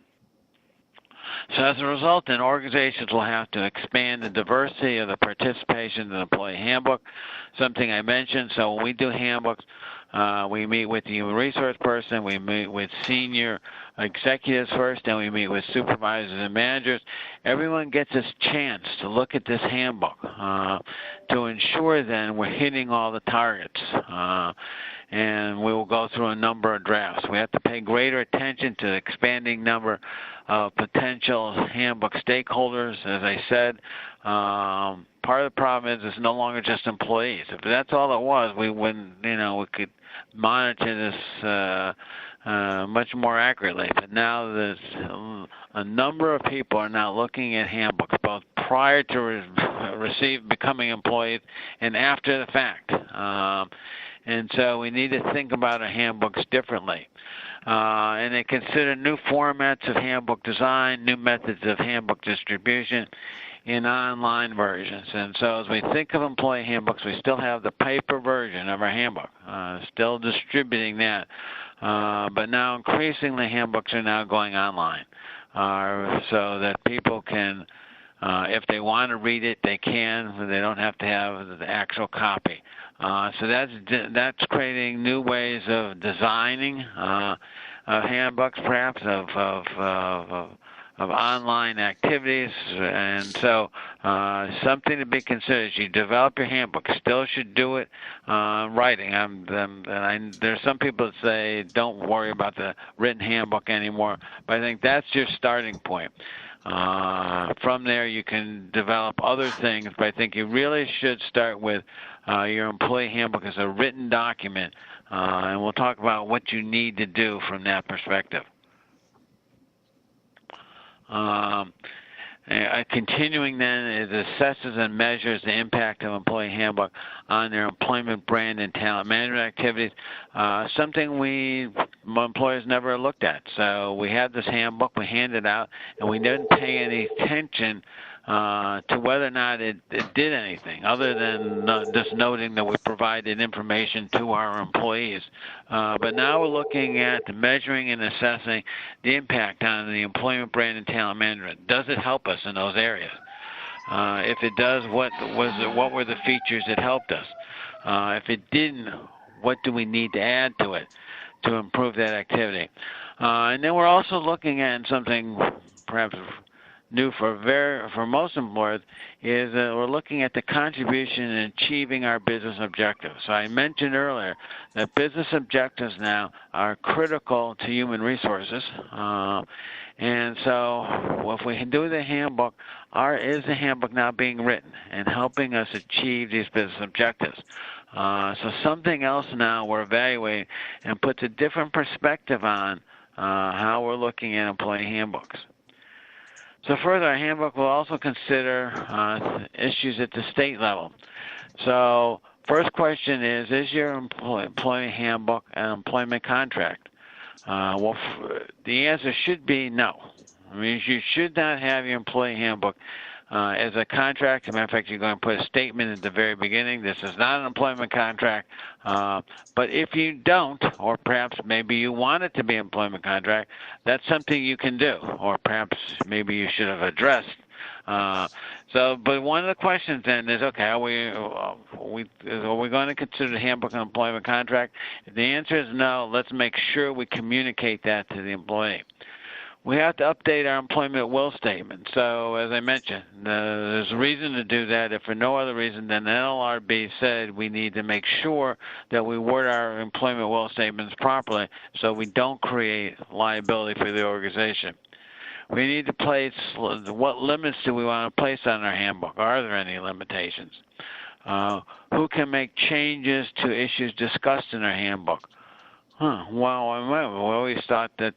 So as a result, then organizations will have to expand the diversity of the participation in the employee handbook, something I mentioned. So when we do handbooks, we meet with the human resource person, we meet with senior executives first, then we meet with supervisors and managers. Everyone gets this chance to look at this handbook to ensure then we're hitting all the targets. And we will go through a number of drafts. We have to pay greater attention to the expanding number of potential handbook stakeholders. As I said, part of the problem is it's no longer just employees. If that's all it was, we wouldn't, we could monitor this much more accurately. But now there's a number of people are now looking at handbooks, both prior to becoming employees and after the fact. And so we need to think about our handbooks differently. And they consider new formats of handbook design, new methods of handbook distribution in online versions. And so as we think of employee handbooks, we still have the paper version of our handbook, still distributing that. But now increasingly handbooks are now going online, so that people can, if they want to read it, they can. They don't have to have the actual copy. So that's creating new ways of designing handbooks, perhaps of online activities, and so something to be considered. As you develop your handbook, still should do it writing. There's some people that say don't worry about the written handbook anymore, but I think that's your starting point. From there, you can develop other things, but I think you really should start with your employee handbook as a written document, and we'll talk about what you need to do from that perspective. Continuing then, it assesses and measures the impact of employee handbook on their employment brand and talent management activities, something employers never looked at. So we had this handbook, we handed out, and we didn't pay any attention to whether or not it did anything other than just noting that we provided information to our employees. But now we're looking at measuring and assessing the impact on the employment brand and talent management. Does it help us in those areas? If it does, what were the features that helped us? If it didn't, what do we need to add to it to improve that activity? And then we're also looking at something perhaps new for most employers is we're looking at the contribution in achieving our business objectives. So I mentioned earlier that business objectives now are critical to human resources. And so if we do the handbook, is the handbook now being written and helping us achieve these business objectives? So something else now we're evaluating and puts a different perspective on how we're looking at employee handbooks. So further, our handbook will also consider issues at the state level. So first question is your employee handbook an employment contract? Well, the answer should be no. I mean, you should not have your employee handbook as a contract. As a matter of fact, you're going to put a statement at the very beginning. This is not an employment contract. But if you don't, or perhaps maybe you want it to be an employment contract, that's something you can do. Or perhaps maybe you should have addressed. But one of the questions then is, okay, are we going to consider the handbook an employment contract? If the answer is no, let's make sure we communicate that to the employee. We have to update our employment will statement. So as I mentioned, there's a reason to do that. If for no other reason than the NLRB said we need to make sure that we word our employment will statements properly so we don't create liability for the organization. We need to place what limits do we want to place on our handbook? Are there any limitations? Who can make changes to issues discussed in our handbook? Well, we always thought that,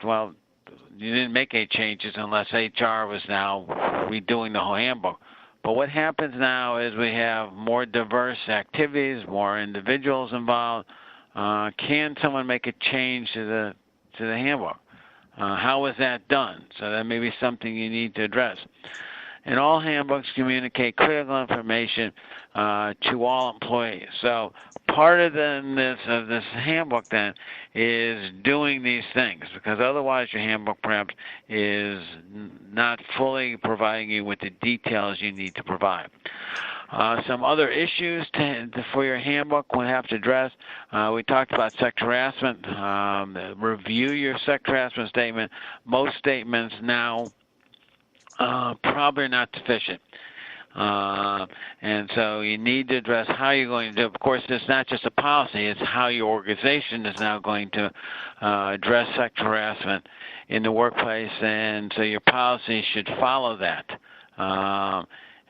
you didn't make any changes unless HR was now redoing the whole handbook. But what happens now is we have more diverse activities, more individuals involved. Can someone make a change to the handbook? How is that done? So that may be something you need to address. And all handbooks communicate critical information to all employees. So part of this handbook then is doing these things, because otherwise your handbook perhaps is not fully providing you with the details you need to provide. Some other issues for your handbook we'll have to address. We talked about sex harassment. Review your sex harassment statement. Most statements now probably not sufficient. And so you need to address how you're going to do it. Of course, it's not just a policy, it's how your organization is now going to address sex harassment in the workplace, and so your policy should follow that.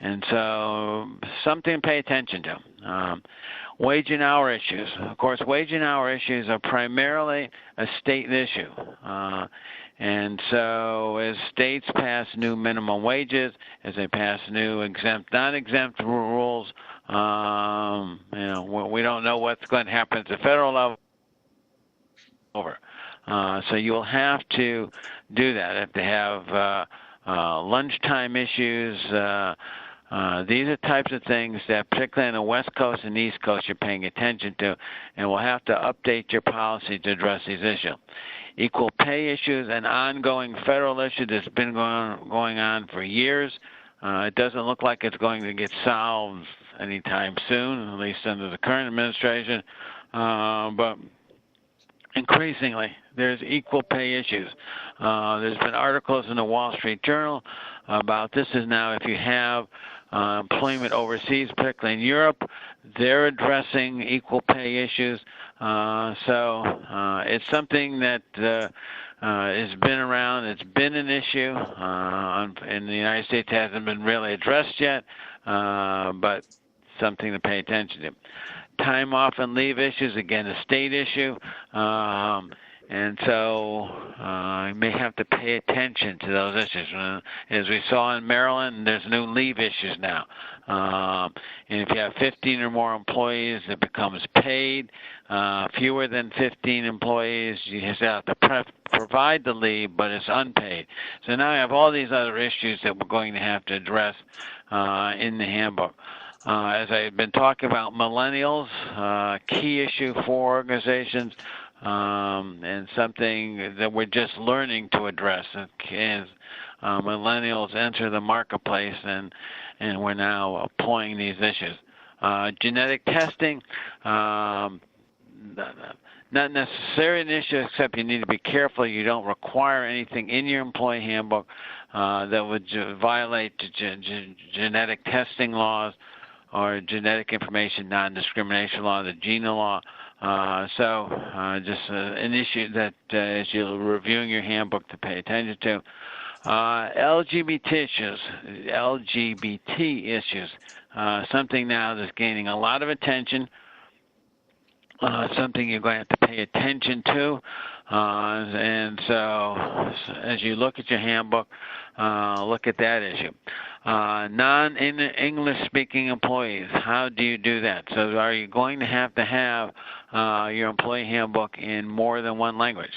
And so something to pay attention to. Wage and hour issues. Of course, wage and hour issues are primarily a state issue. And so as states pass new minimum wages, as they pass new exempt, non-exempt rules, we don't know what's going to happen at the federal level. So you'll have to do that. If they have lunchtime issues, these are types of things that, particularly on the West Coast and East Coast, you're paying attention to, and we'll have to update your policy to address these issues. Equal pay issues, an ongoing federal issue that's been going on for years. It doesn't look like it's going to get solved anytime soon, at least under the current administration. But increasingly, there's equal pay issues. There's been articles in the Wall Street Journal about this. Is now if you have employment overseas, particularly in Europe, they're addressing equal pay issues. So it's something that has been around. It's been an issue. In the United States, it hasn't been really addressed yet, but something to pay attention to. Time off and leave issues, again, a state issue. And so you may have to pay attention to those issues. As we saw in Maryland, there's new leave issues now. And if you have 15 or more employees, it becomes paid. Fewer than 15 employees, you just have to provide the leave, but it's unpaid. So now you have all these other issues that we're going to have to address in the handbook. As I've been talking about, millennials, key issue for organizations, and something that we're just learning to address as millennials enter the marketplace, and we're now employing these issues. Genetic testing, not necessarily an issue, except you need to be careful you don't require anything in your employee handbook that would violate genetic testing laws or genetic information non-discrimination law, the GINA law. So just an issue that as you're reviewing your handbook to pay attention to. LGBT issues, something now that's gaining a lot of attention, something you're going to have to pay attention to. And so as you look at your handbook, look at that issue. Non-English speaking employees, how do you do that? So are you going to have your employee handbook in more than one language?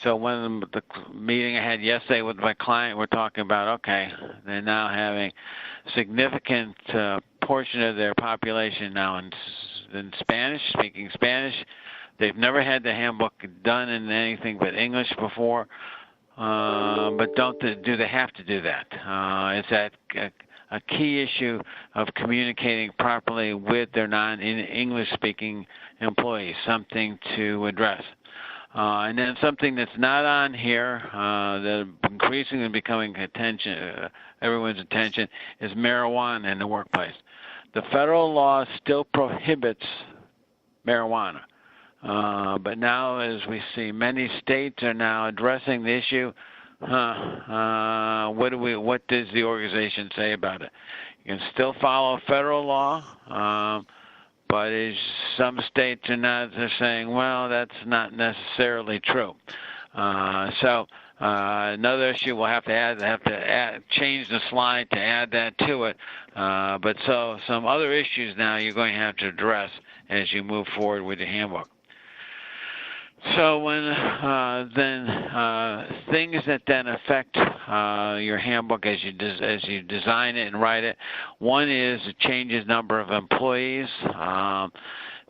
So when the meeting I had yesterday with my client, we're talking about, okay, they're now having significant portion of their population now in Spanish, speaking Spanish. They've never had the handbook done in anything but English before. But do they have to do that? It's a key issue of communicating properly with their non-English speaking employees, something to address. And then something that's not on here that increasingly becoming everyone's attention is marijuana in the workplace. The federal law still prohibits marijuana. But now, as we see, many states are now addressing the issue. What does the organization say about it? You can still follow federal law, but some states are not. They're saying, well, that's not necessarily true. So another issue we'll have to change the slide to add that to it. But so some other issues now you're going to have to address as you move forward with the handbook. So when things that then affect your handbook as you design it and write it, one is it changes number of employees.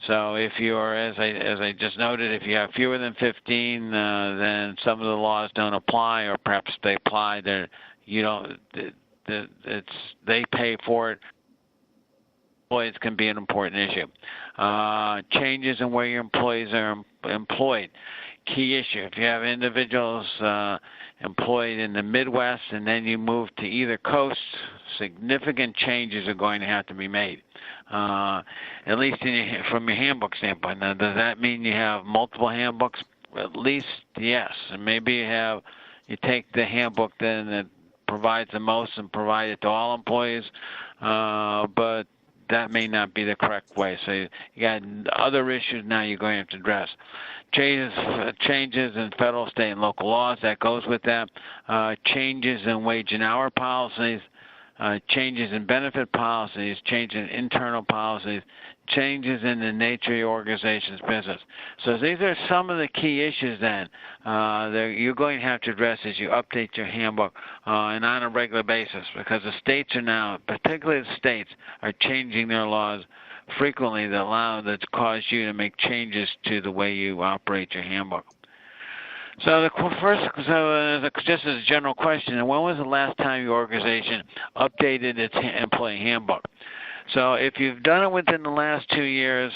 So if you're, as I just noted, if you have fewer than 15, then some of the laws don't apply, or perhaps they apply. They pay for it. Employees can be an important issue. Changes in where your employees are employed, key issue. If you have individuals employed in the Midwest and then you move to either coast, significant changes are going to have to be made, at least from your handbook standpoint. Now, does that mean you have multiple handbooks? At least, yes. And maybe you take the handbook then that provides the most and provide it to all employees, but that may not be the correct way. So you got other issues now you're going to have to address. Changes in federal, state, and local laws, that goes with that. Changes in wage and hour policies, changes in benefit policies, changes in internal policies, changes in the nature of your organization's business. So these are some of the key issues then that you're going to have to address as you update your handbook and on a regular basis, because the states are now, particularly the states, are changing their laws frequently that cause you to make changes to the way you operate your handbook. So just as a general question, when was the last time your organization updated its employee handbook? So if you've done it within the last 2 years,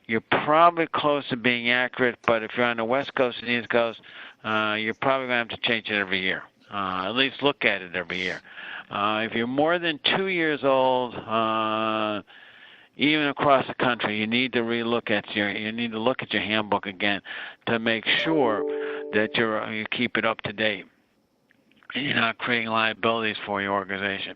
you're probably close to being accurate, but if you're on the West Coast and East Coast, you're probably going to have to change it every year, at least look at it every year. If you're more than 2 years old, even across the country, you need to look at your handbook again to make sure that you keep it up to date and you're not creating liabilities for your organization.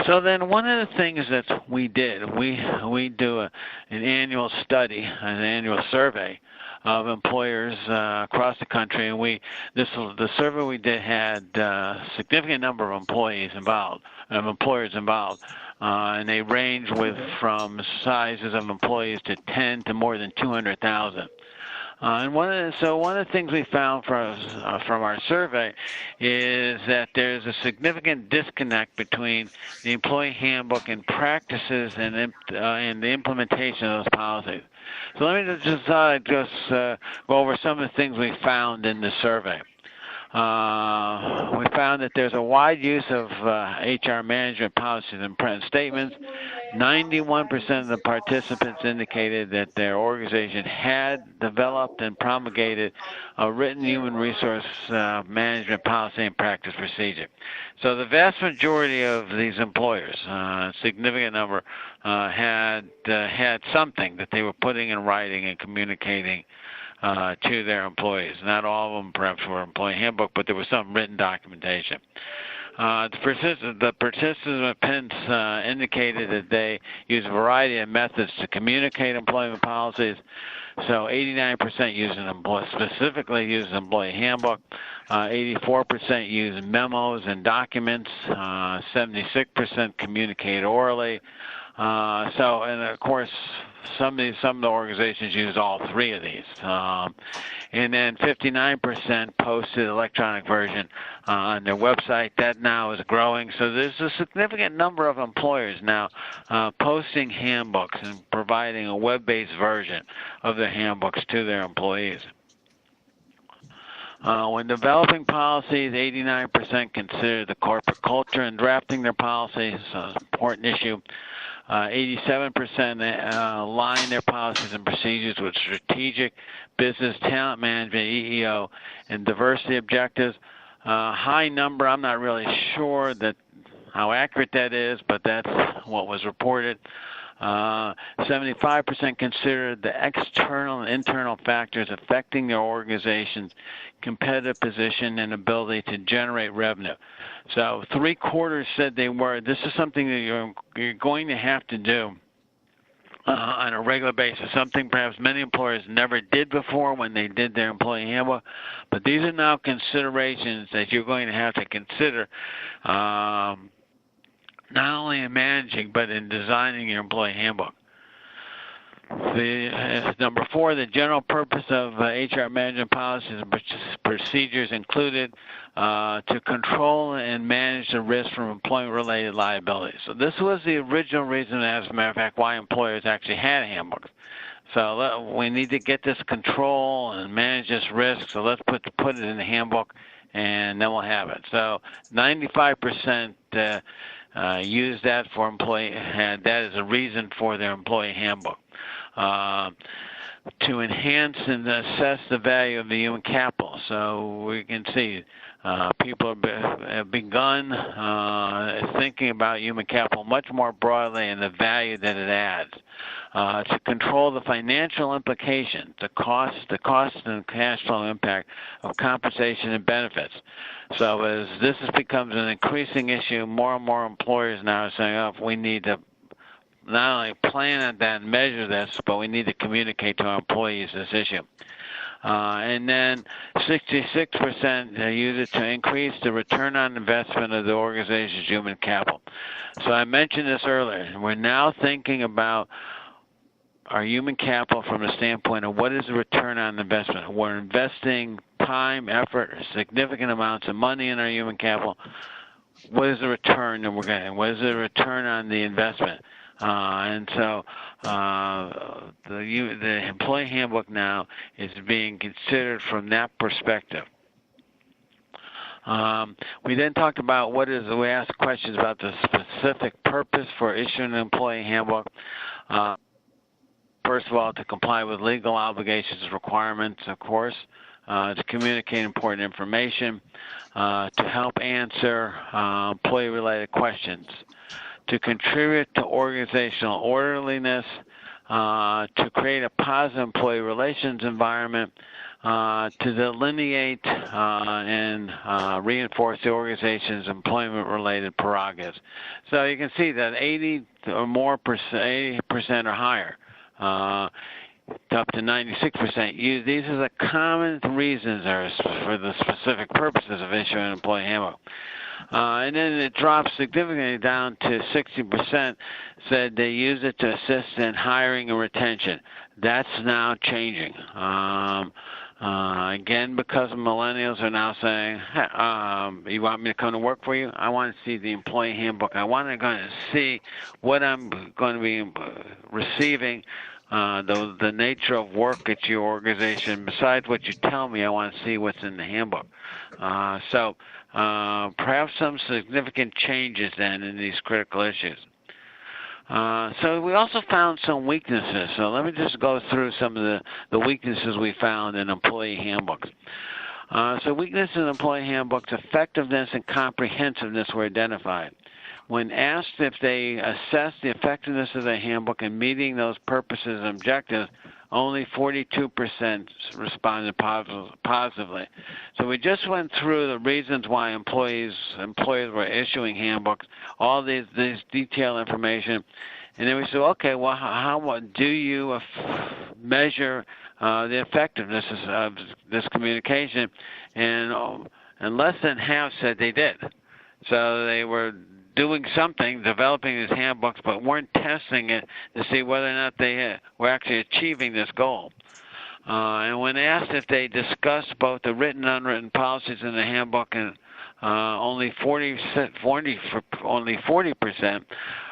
So then one of the things that we did, we do an annual study, an annual survey of employers across the country, and the survey we did had a significant number of employers involved, and they range from sizes of employees to 10 to more than 200,000. And one of the things we found from our survey is that there's a significant disconnect between the employee handbook and practices and the implementation of those policies. So let me just go over some of the things we found in the survey. We found that there's a wide use of HR management policies and print statements. 91% of the participants indicated that their organization had developed and promulgated a written human resource management policy and practice procedure. So the vast majority of these employers, a significant number, had something that they were putting in writing and communicating to their employees. Not all of them perhaps were employee handbook, but there was some written documentation. The participants indicated that they use a variety of methods to communicate employment policies. So 89% specifically use an employee handbook. 84% use memos and documents. 76% communicate orally. And of course, some of the organizations use all three of these. And then 59% posted electronic version on their website. That now is growing. So there's a significant number of employers now posting handbooks and providing a web-based version of their handbooks to their employees. When developing policies, 89% consider the corporate culture in drafting their policies, so it's an important issue. 87% align their policies and procedures with strategic business, talent management, EEO, and diversity objectives. High number, I'm not really sure how accurate that is, but that's what was reported. 75% considered the external and internal factors affecting their organization's competitive position and ability to generate revenue. So 3/4 said they were. This is something that you're going to have to do on a regular basis, something perhaps many employers never did before when they did their employee handbook. But these are now considerations that you're going to have to consider not only in managing but in designing your employee handbook. Number 4, the general purpose of HR management policies and procedures included to control and manage the risk from employment-related liabilities. So this was the original reason, as a matter of fact, why employers actually had handbooks. So we need to get this control and manage this risk, so let's put it in the handbook, and then we'll have it. So 95% use that for that as a reason for their employee handbook. To enhance and assess the value of the human capital. So we can see people have begun thinking about human capital much more broadly and the value that it adds. To control the financial implications, the cost and cash flow impact of compensation and benefits. So as this becomes an increasing issue, more and more employers now are saying, we need to not only plan and measure this, but we need to communicate to our employees this issue. And then 66% use it to increase the return on investment of the organization's human capital. So I mentioned this earlier. We're now thinking about our human capital from the standpoint of what is the return on investment. We're investing time, effort, significant amounts of money in our human capital. What is the return that we're getting? What is the return on the investment? And so the employee handbook now is being considered from that perspective. We then talked about we asked questions about the specific purpose for issuing an employee handbook. First of all, to comply with legal obligations and requirements, of course, to communicate important information, to help answer employee-related questions, to contribute to organizational orderliness, to create a positive employee relations environment, to delineate and reinforce the organization's employment-related prerogatives. So you can see that 80% or higher, up to 96% use. These are the common reasons for the specific purposes of issuing an employee handbook. And then it drops significantly down to 60% said they use it to assist in hiring and retention. That's now changing. Again, because millennials are now saying, hey, you want me to come to work for you? I want to see the employee handbook. I want to see what I'm going to be receiving, the nature of work at your organization. Besides what you tell me, I want to see what's in the handbook. So perhaps some significant changes then in these critical issues. So we also found some weaknesses. So let me just go through some of the weaknesses we found in employee handbooks. So weaknesses in employee handbooks, effectiveness and comprehensiveness were identified. When asked if they assessed the effectiveness of the handbook in meeting those purposes and objectives, only 42% responded positively. So we just went through the reasons why employers were issuing handbooks, all this detailed information, and then we said, okay, well, how do you measure the effectiveness of this communication? And less than half said they did. So they were doing something, developing these handbooks, but weren't testing it to see whether or not they were actually achieving this goal. And when asked if they discussed both the written and unwritten policies in the handbook, and only 40%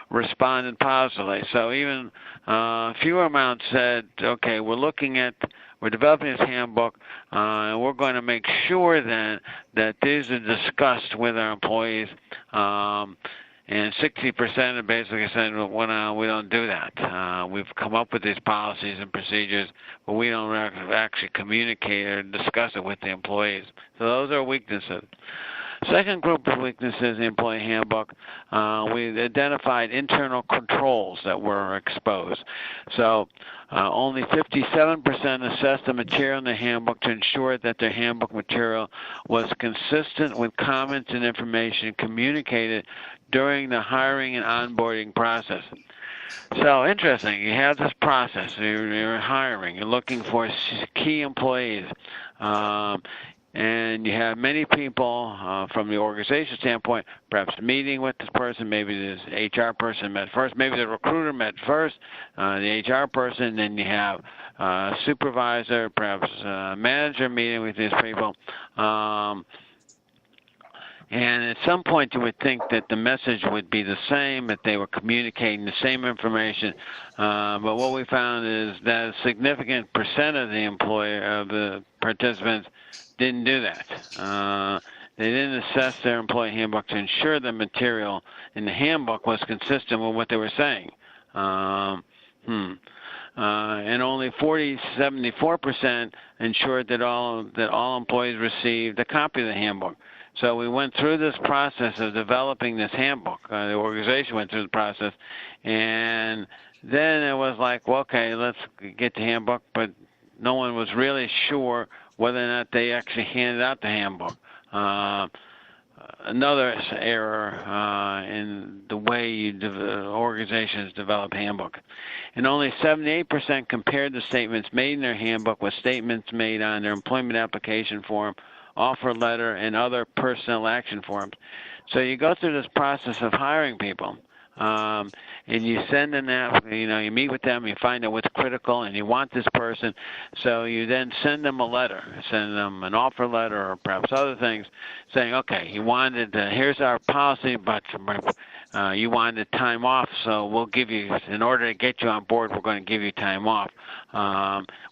responded positively. So even fewer amounts said, okay, we're developing this handbook, and we're going to make sure then that these are discussed with our employees. And 60% are basically saying, well, we don't do that. We've come up with these policies and procedures, but we don't actually communicate or discuss it with the employees. So those are weaknesses. Second group of weaknesses in the employee handbook, we identified internal controls that were exposed. So only 57% assessed the material in the handbook to ensure that their handbook material was consistent with comments and information communicated during the hiring and onboarding process. So interesting, you have this process, you're hiring, you're looking for key employees. And you have many people from the organization standpoint, perhaps meeting with this person. Maybe this HR person met first. Maybe the recruiter met first, the HR person. Then you have a supervisor, perhaps a manager meeting with these people. And at some point you would think that the message would be the same, that they were communicating the same information. But what we found is that a significant percent of the participants didn't do that. They didn't assess their employee handbook to ensure the material in the handbook was consistent with what they were saying. And only 74% ensured that all employees received a copy of the handbook. So we went through this process of developing this handbook. The organization went through the process, and then it was like, well, okay, let's get the handbook, but no one was really sure whether or not they actually handed out the handbook. another error in the way organizations develop handbook. And only 78% compared the statements made in their handbook with statements made on their employment application form, offer letter, and other personnel action forms. So you go through this process of hiring people. And you send them out, you meet with them, you find out what's critical, and you want this person, so you then send them a letter, send them an offer letter or perhaps other things, saying, okay, you wanted, here's our policy, but you wanted time off, so we'll give you, in order to get you on board, we're going to give you time off,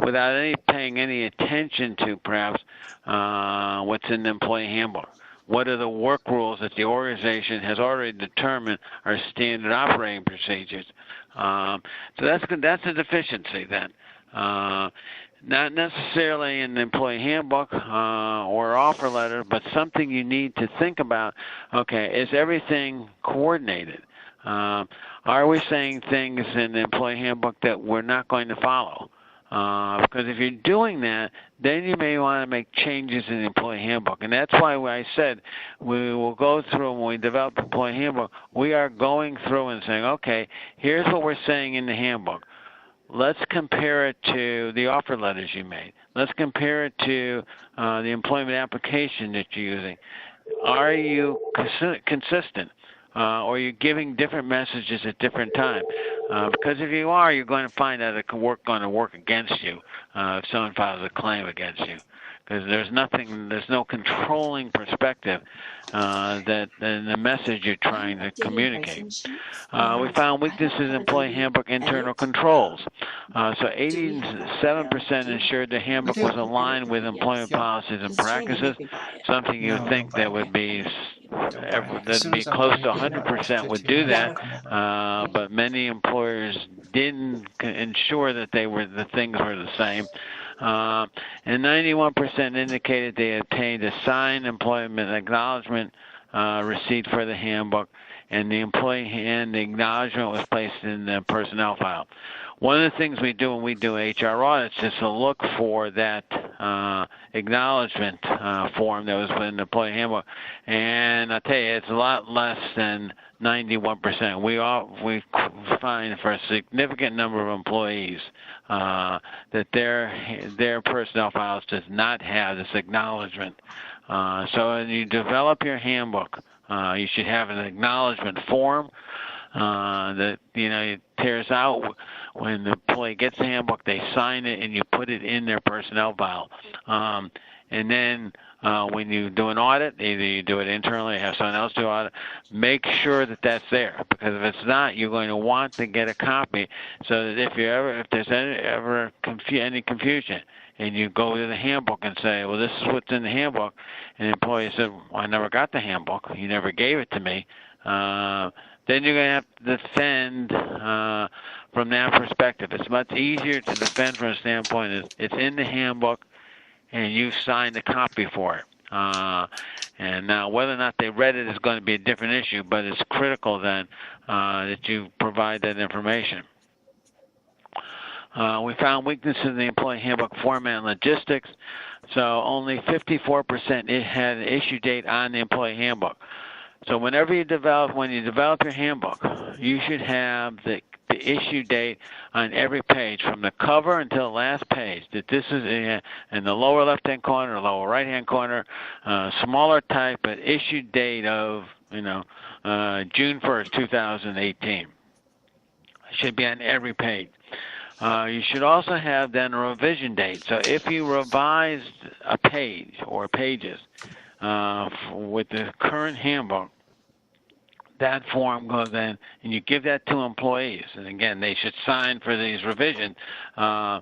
without paying any attention to perhaps what's in the employee handbook. What are the work rules that the organization has already determined are standard operating procedures? So that's a deficiency then. Not necessarily in the employee handbook or offer letter, but something you need to think about. Okay, is everything coordinated? Are we saying things in the employee handbook that we're not going to follow? Because if you're doing that, then you may want to make changes in the employee handbook. And that's why I said we will go through, when we develop the employee handbook, we are going through and saying, okay, here's what we're saying in the handbook. Let's compare it to the offer letters you made. Let's compare it to the employment application that you're using. Are you consistent? Or are you giving different messages at different times? Because if you are, you're going to find that it's going to work against you if someone files a claim against you. Because there's no controlling perspective that in the message you're trying to communicate. We found weaknesses in employee handbook internal controls. So 87% ensured the handbook was aligned with employment policies and practices, something you would think that would be that'd be close to 100% would do that, but many employers didn't ensure that the things were the same. And 91% indicated they obtained a signed employment acknowledgement receipt for the handbook, and the acknowledgement was placed in the personnel file. One of the things we do when we do HR audits is to look for that acknowledgement form that was in the employee handbook, and I'll tell you, it's a lot less than 91%. We find for a significant number of employees that their personnel files does not have this acknowledgement. So when you develop your handbook, you should have an acknowledgement form that it tears out. When the employee gets the handbook, they sign it and you put it in their personnel file. And then when you do an audit, either you do it internally or have someone else do an audit, make sure that that's there. Because if it's not, you're going to want to get a copy so that if there's any confusion, and you go to the handbook and say, well, this is what's in the handbook, and the employee said, well, I never got the handbook. You never gave it to me. Then you're going to have to defend from that perspective. It's much easier to defend from a standpoint of it's in the handbook and you signed a copy for it. And now whether or not they read it is going to be a different issue, but it's critical then that you provide that information. We found weaknesses in the employee handbook format and logistics. So only 54% had an issue date on the employee handbook. So when you develop your handbook, you should have the issue date on every page, from the cover until the last page. That this is in the lower left-hand corner, lower right-hand corner, smaller type, but issue date of June 1st, 2018. It should be on every page. You should also have then a revision date. So if you revised a page or pages with the current handbook, that form goes in, and you give that to employees. And again, they should sign for these revisions. That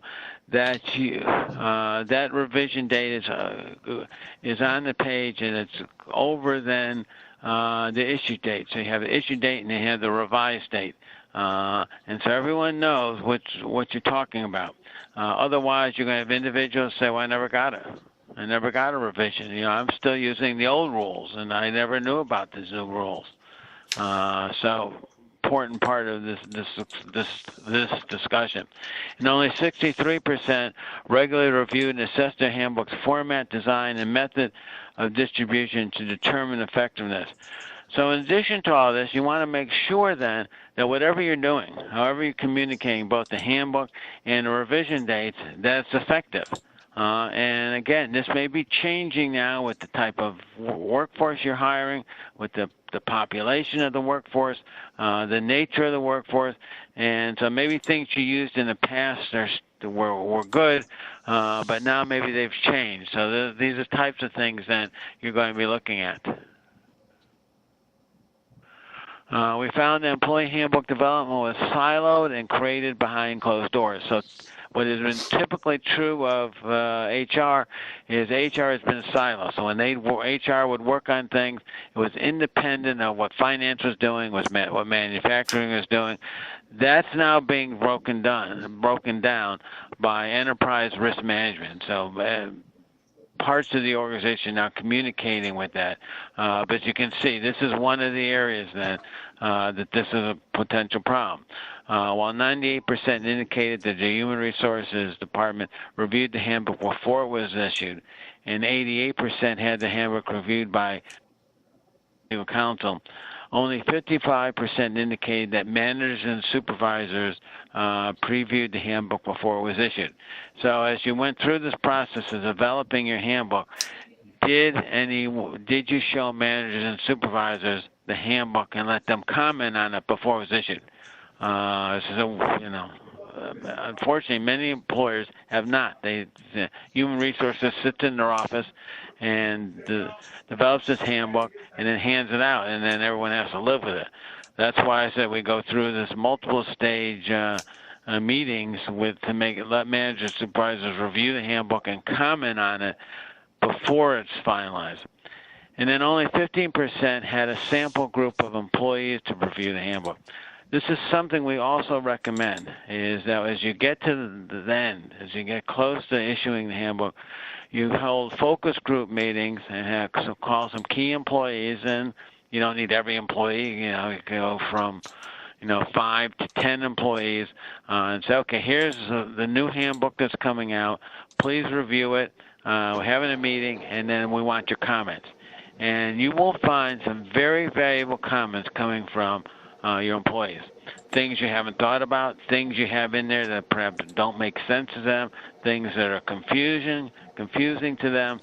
revision date is on the page, and it's over then the issue date. So you have the issue date, and you have the revised date. And so everyone knows what you're talking about. Otherwise, you're going to have individuals say, well, I never got it. I never got a revision. I'm still using the old rules, and I never knew about these new rules. So important part of this discussion. And only 63% regularly reviewed and assessed their handbook's format, design, and method of distribution to determine effectiveness. So in addition to all this, you want to make sure then that whatever you're doing, however you're communicating both the handbook and the revision dates, that it's effective. And again, this may be changing now with the type of workforce you're hiring, with the population of the workforce, the nature of the workforce, and so maybe things you used in the past were good, but now maybe they've changed. So these are types of things that you're going to be looking at. We found that employee handbook development was siloed and created behind closed doors. So what has been typically true of HR is HR has been siloed. So when HR would work on things, it was independent of what finance was doing, what manufacturing was doing. That's now being broken down by enterprise risk management. So parts of the organization now communicating with that. But you can see this is one of the areas that this is a potential problem. While 98% indicated that the Human Resources Department reviewed the handbook before it was issued, and 88% had the handbook reviewed by legal counsel, only 55% indicated that managers and supervisors previewed the handbook before it was issued. So as you went through this process of developing your handbook, did you show managers and supervisors the handbook and let them comment on it before it was issued? Unfortunately, many employers have not. Human Resources sits in their office and develops this handbook and then hands it out, and then everyone has to live with it. That's why I said we go through this multiple stage meetings to let managers and supervisors review the handbook and comment on it before it's finalized. And then only 15% had a sample group of employees to review the handbook. This is something we also recommend, is that as you get to the end, as you get close to issuing the handbook, you hold focus group meetings and call some key employees in. You don't need every employee, you go from 5 to 10 employees and say, okay, here's the new handbook that's coming out. Please review it. We're having a meeting, and then we want your comments. And you will find some very valuable comments coming from your employees. Things you haven't thought about, things you have in there that perhaps don't make sense to them, things that are confusing to them.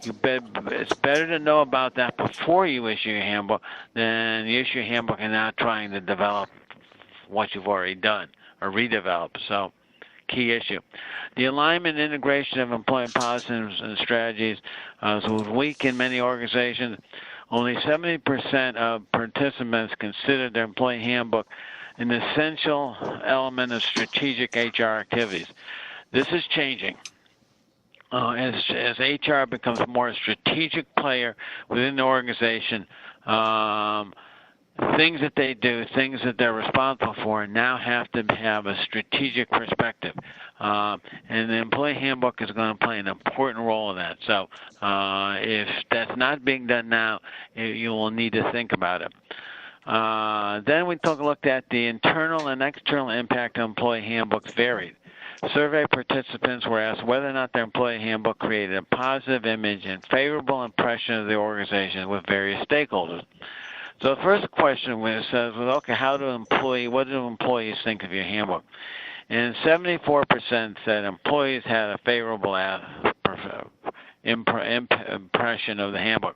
It's better to know about that before you issue your handbook than you issue your handbook and not trying to develop what you've already done or redevelop. So, key issue. The alignment and integration of employment policies and strategies was weak in many organizations. Only 70% of participants considered their employee handbook an essential element of strategic HR activities. This is changing. As HR becomes a more strategic player within the organization, things that they do, things that they're responsible for, now have to have a strategic perspective. And the employee handbook is going to play an important role in that. So if that's not being done now, you will need to think about it. Then we took a look at the internal and external impact of employee handbooks varied. Survey participants were asked whether or not their employee handbook created a positive image and favorable impression of the organization with various stakeholders. So the first question says, well, okay, what do employees think of your handbook? And 74% said employees had a favorable impression of the handbook.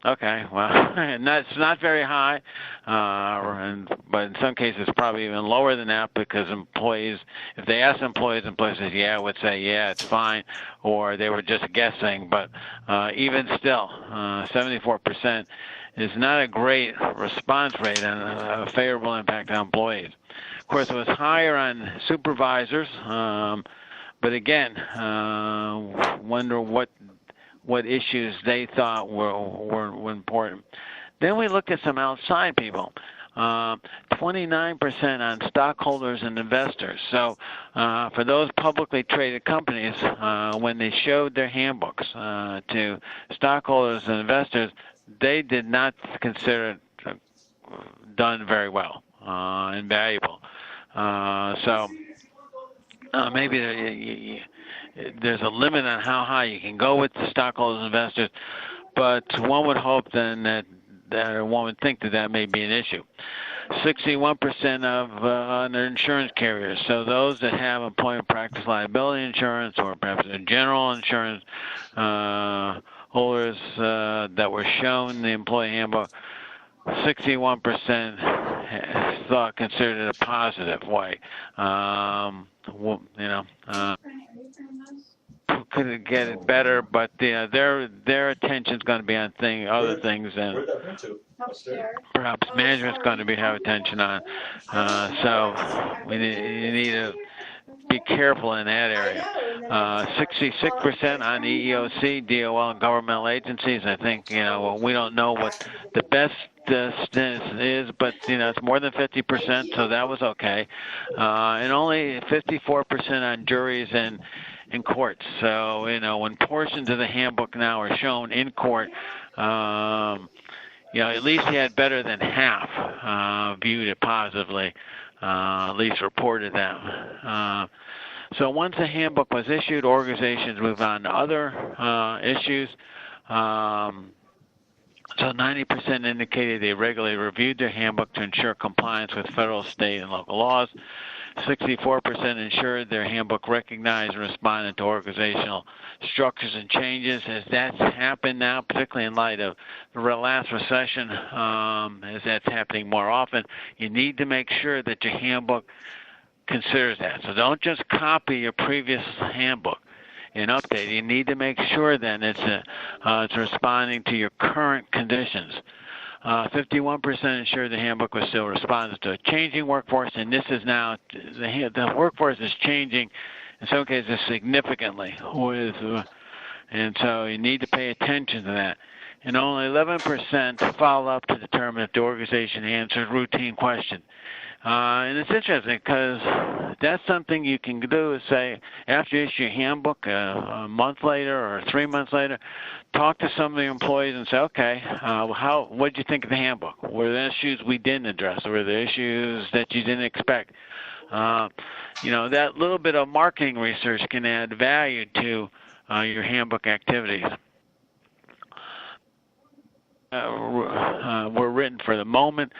Okay, well, it's not very high, but in some cases it's probably even lower than that because employees, if they ask employees says, yeah, would say, yeah, it's fine, or they were just guessing. But even still, 74% is not a great response rate and a favorable impact on employees. Of course, it was higher on supervisors, but again, wonder what issues they thought were important. Then we looked at some outside people. 29% on stockholders and investors. So for those publicly traded companies, when they showed their handbooks to stockholders and investors, they did not consider it done very well and valuable. So maybe there's a limit on how high you can go with the stockholders and investors, but one would hope then that one would think that may be an issue. 61% of their insurance carriers, so those that have employment practice liability insurance or perhaps general insurance holders that were shown the employee handbook, 61% considered it a positive way. Could get it better, but their attention's going to be on other things, and perhaps management's going to have attention on. So you need to be careful in that area. 66% on EEOC, DOL, and governmental agencies. I think we don't know what the best is, but it's more than 50%, so that was okay. And only 54% on juries and in courts. So when portions of the handbook now are shown in court, at least he had better than half viewed it positively, at least reported that. So once the handbook was issued, organizations moved on to other issues. So 90% indicated they regularly reviewed their handbook to ensure compliance with federal, state, and local laws. 64% ensured their handbook recognized and responded to organizational structures and changes. As that's happened now, particularly in light of the last recession, as that's happening more often, you need to make sure that your handbook considers that. So don't just copy your previous handbook and update. You need to make sure then it's responding to your current conditions. 51% ensured the handbook was still responsive to a changing workforce, and this is now the workforce is changing in some cases significantly, and so you need to pay attention to that. And only 11% follow up to determine if the organization answered routine questions. And it's interesting because that's something you can do is say, after you issue your handbook a month later or 3 months later, talk to some of the employees and say, okay, what did you think of the handbook? Were there issues we didn't address? Were there issues that you didn't expect? That little bit of marketing research can add value to your handbook activities. Were written for the moment.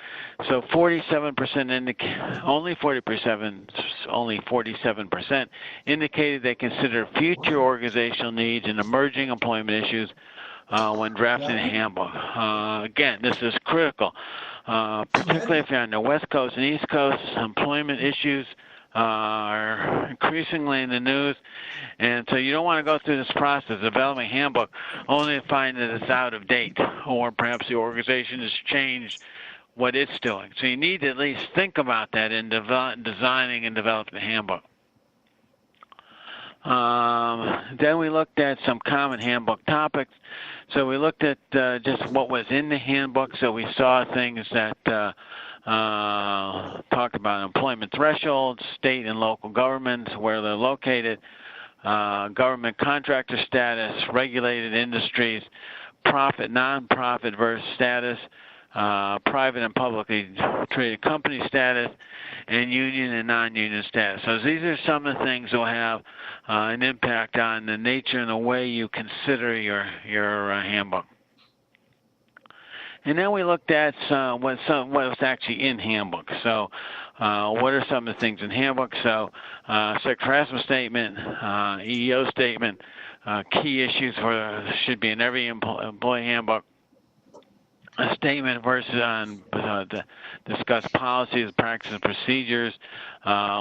So 47% only 47% indicated they consider future organizational needs and emerging employment issues when drafting a handbook. Again, this is critical, particularly if you're on the West Coast and East Coast. Employment issues are increasingly in the news, and so you don't want to go through this process of developing a handbook only to find that it's out of date, or perhaps the organization has changed what it's doing. So you need to at least think about that in designing and developing a handbook. Then we looked at some common handbook topics. So we looked at just what was in the handbook. So we saw things that talked about employment thresholds, state and local governments, where they're located, government contractor status, regulated industries, profit, non-profit versus status, private and publicly traded company status, and union and non-union status. So these are some of the things that will have an impact on the nature and the way you consider your handbook. And then we looked at what was actually in handbook. So what are some of the things in handbook? So sexual harassment statement, EEO statement, key issues should be in every employee handbook. A statement versus discuss policies, practices, procedures,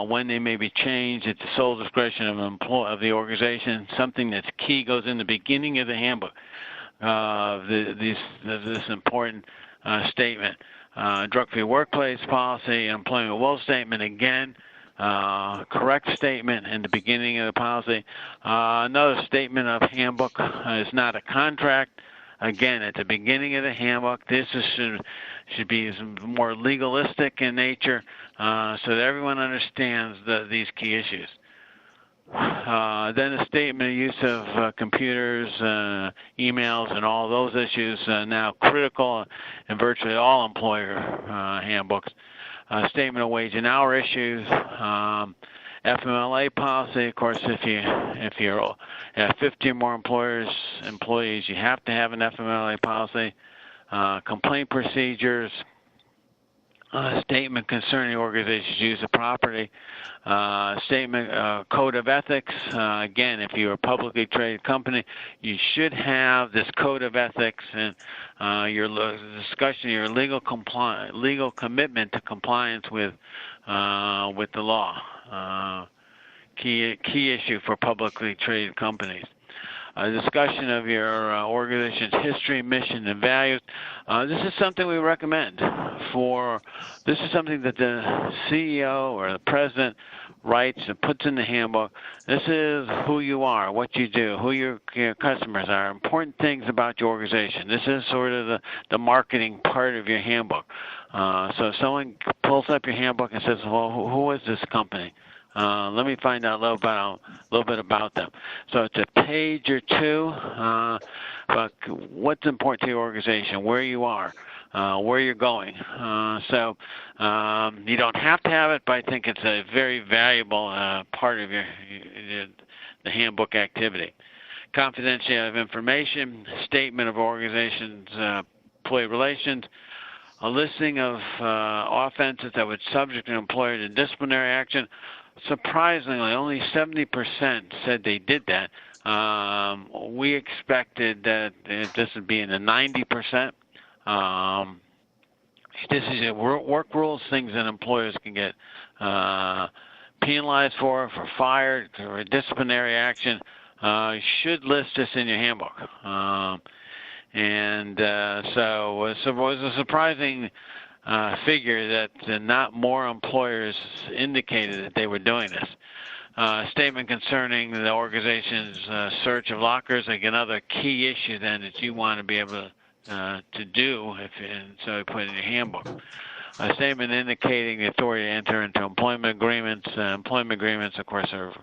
when they may be changed at the sole discretion of the organization. Something that's key goes in the beginning of the handbook. This important statement. Drug-free workplace policy, employment will statement again. Correct statement in the beginning of the policy. Another statement of handbook is not a contract. Again, at the beginning of the handbook, this should be more legalistic in nature, so that everyone understands these key issues. Then a statement of use of computers, emails, and all those issues now critical in virtually all employer handbooks. Statement of wage and hour issues, FMLA policy. Of course, if you're at 50 or more employees, you have to have an FMLA policy. Complaint procedures. Statement concerning organization's use of property, statement code of ethics. Again, if you're a publicly traded company, you should have this code of ethics and your discussion, your legal commitment to compliance with the law. Key issue for publicly traded companies. A discussion of your organization's history, mission, and values. This is something we recommend. This is something that the CEO or the president writes and puts in the handbook. This is who you are, what you do, who your customers are, important things about your organization. This is sort of the marketing part of your handbook. So if someone pulls up your handbook and says, well, who is this company? Let me find out a little bit about them. So it's a page or two about what's important to your organization, where you are, where you're going. So you don't have to have it, but I think it's a very valuable part of the handbook activity. Confidentiality of information, statement of organization's employee relations, a listing of offenses that would subject an employer to disciplinary action. Surprisingly, only 70% said they did that. We expected that this would be in the 90%. This is work rules, things that employers can get penalized for fired, or a disciplinary action. You should list this in your handbook. So it was a surprising figure that not more employers indicated that they were doing this. Statement concerning the organization's search of lockers, like another key issue then that you want to be able to do, so you put it in your handbook. A statement indicating the authority to enter into employment agreements. Employment agreements, of course, are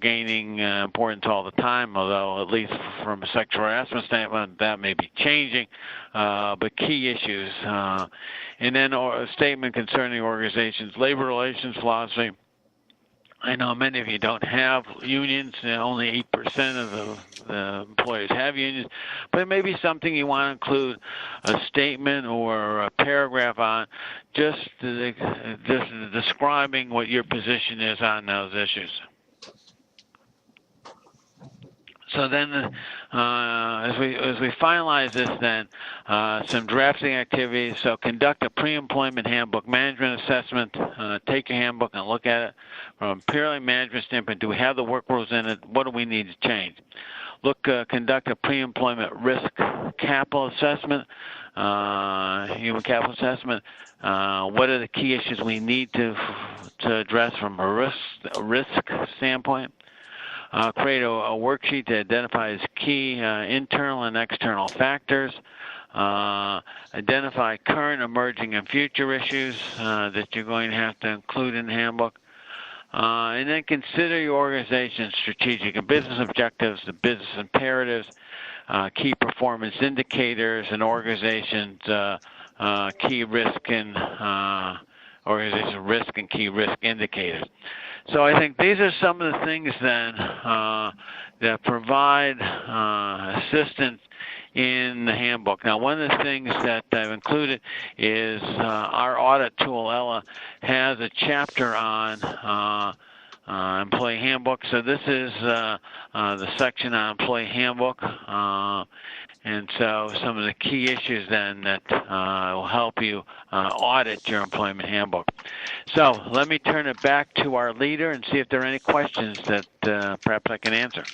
gaining importance all the time, although at least from a sexual harassment standpoint, that may be changing, but key issues. And then a statement concerning the organization's labor relations philosophy. I know many of you don't have unions. Only 8% of the employers have unions, but it may be something you want to include a statement or a paragraph on, just describing what your position is on those issues. So then, as we finalize this, then some drafting activities. So conduct a pre-employment handbook management assessment. Take your handbook and look at it from a purely management standpoint. Do we have the work rules in it? What do we need to change? Conduct a pre-employment risk capital assessment, human capital assessment. What are the key issues we need to address from a risk standpoint? Create a worksheet that identifies key internal and external factors. Identify current, emerging, and future issues that you're going to have to include in the handbook. And then consider your organization's strategic and business objectives, the business imperatives, key performance indicators, and organization's key risk and organization risk and key risk indicators. So I think these are some of the things then that provide assistance in the handbook. Now, one of the things that I've included is our audit tool, Ella, has a chapter on employee handbook. So this is the section on employee handbook. And so some of the key issues then that will help you audit your employment handbook. So let me turn it back to our leader and see if there are any questions that perhaps I can answer.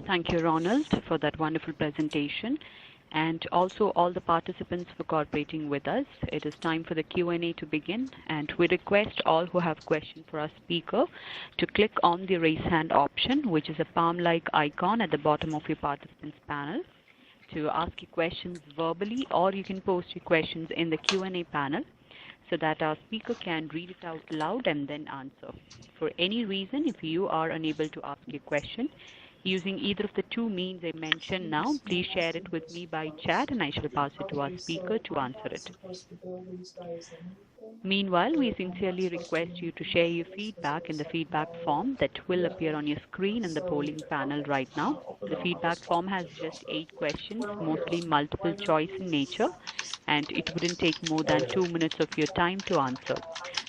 Thank you, Ronald, for that wonderful presentation. And also all the participants for cooperating with us. It is time for the Q&A to begin, and we request all who have questions for our speaker to click on the raise hand option, which is a palm-like icon at the bottom of your participants panel, to ask your questions verbally, or you can post your questions in the Q&A panel. so that our speaker can read it out loud and then answer. For any reason, if you are unable to ask a question using either of the two means I mentioned now, please share it with me by chat and I shall pass it to our speaker to answer it. Meanwhile, we sincerely request you to share your feedback in the feedback form that will appear on your screen in the polling panel right now. The feedback form has just 8 questions, mostly multiple choice in nature, and it wouldn't take more than 2 minutes of your time to answer.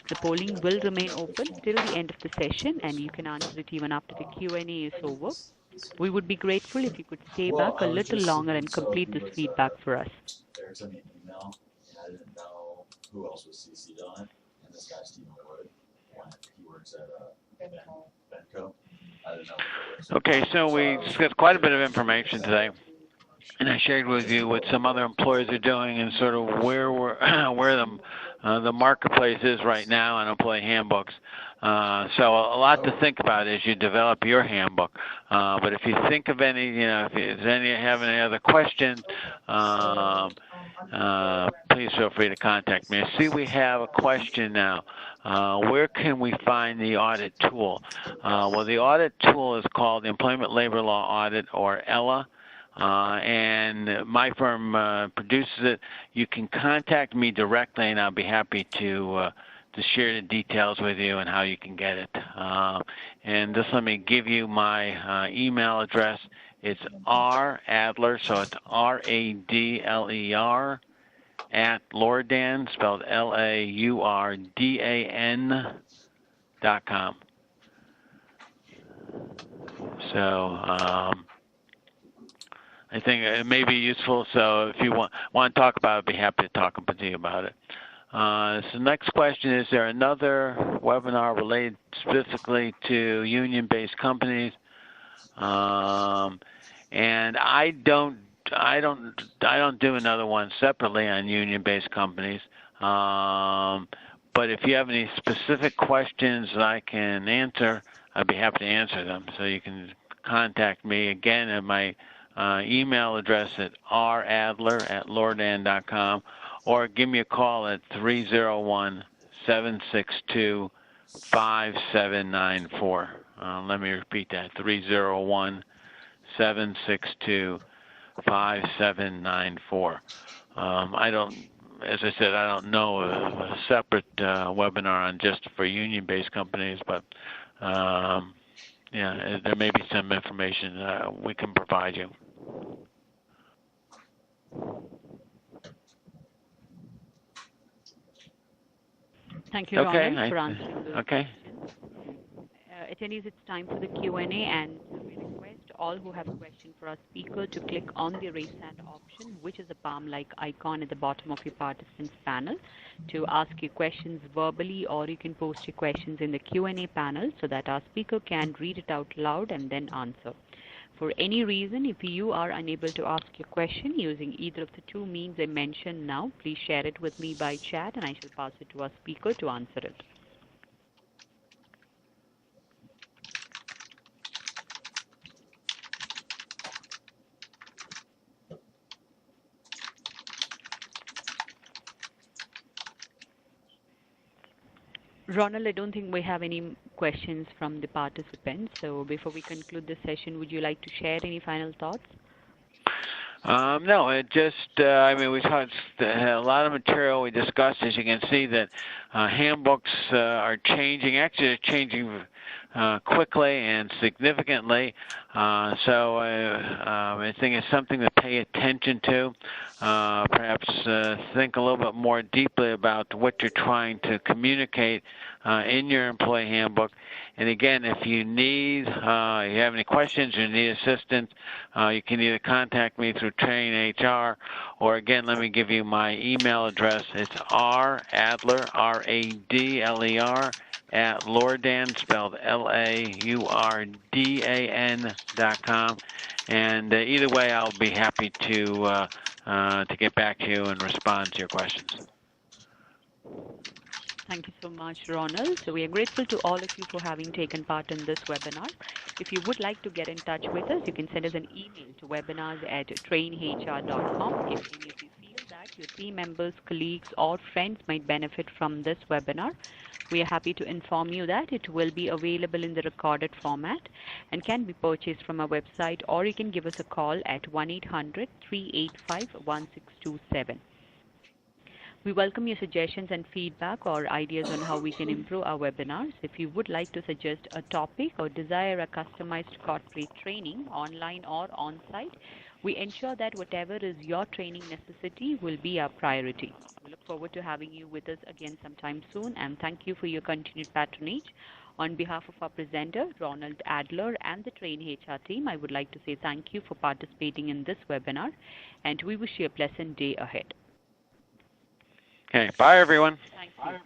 The polling will remain open till the end of the session, and you can answer it even after the Q&A is over. We would be grateful if you could stay back a little longer and complete this feedback for us. Eric sent me an email, and I didn't know who else was CC'd on it. And this guy, Stephen Wood, he works at Benco. I didn't know what it was. Okay, so we discussed quite a bit of information today, and I shared with you what some other employers are doing and sort of where the marketplace is right now on employee handbooks. So a lot to think about as you develop your handbook. But if you think of any, if you have any other questions, please feel free to contact me. I see we have a question now. Where can we find the audit tool? Well, the audit tool is called the Employment Labor Law Audit, or ELA. And my firm produces it. You can contact me directly, and I'll be happy to share the details with you and how you can get it. And just let me give you my email address. It's radler, so it's RADLER @Lourdan, spelled LAURDAN.com. So I think it may be useful. So if you want to talk about it, I'd be happy to talk to you about it. So next question, is there another webinar related specifically to union-based companies? And I don't do another one separately on union-based companies. But if you have any specific questions that I can answer, I'd be happy to answer them. So you can contact me again at my email address at radler@Lourdan.com, or give me a call at 301-762-5794. Let me repeat that, 301-762-5794. As I said, I don't know a separate webinar on just for union-based companies, but yeah, there may be some information we can provide you. Thank you, Ronald, for answering those questions. Attendees, it's time for the Q&A, and we request all who have a question for our speaker to click on the raise hand option, which is a palm-like icon at the bottom of your participants panel, to ask your questions verbally, or you can post your questions in the Q&A panel so that our speaker can read it out loud and then answer. For any reason, if you are unable to ask your question using either of the two means I mentioned now, please share it with me by chat and I shall pass it to our speaker to answer it. Ronald, I don't think we have any questions from the participants. So before we conclude the session, would you like to share any final thoughts? No, it just, we touched a lot of material we discussed. As you can see, that handbooks are changing. Actually, they're changing quickly and significantly. So I think it's something to pay attention to. Perhaps think a little bit more deeply about what you're trying to communicate in your employee handbook. And again, if you need, you have any questions, you need assistance, you can either contact me through Train HR, or again, let me give you my email address. It's radler, RADLER, @Lourdan, spelled LAURDAN.com. And either way, I'll be happy to get back to you and respond to your questions. Thank you so much, Ronald. So we are grateful to all of you for having taken part in this webinar. If you would like to get in touch with us, you can send us an email to webinars@trainhr.com if any of you feel that your team members, colleagues, or friends might benefit from this webinar, we are happy to inform you that it will be available in the recorded format and can be purchased from our website, or you can give us a call at 1-800-385-1627. We welcome your suggestions and feedback or ideas on how we can improve our webinars. If you would like to suggest a topic or desire a customized corporate training, online or on-site, we ensure that whatever is your training necessity will be our priority. We look forward to having you with us again sometime soon, and thank you for your continued patronage. On behalf of our presenter, Ronald Adler, and the Train HR team, I would like to say thank you for participating in this webinar, and we wish you a pleasant day ahead. Okay, bye everyone. Thank you.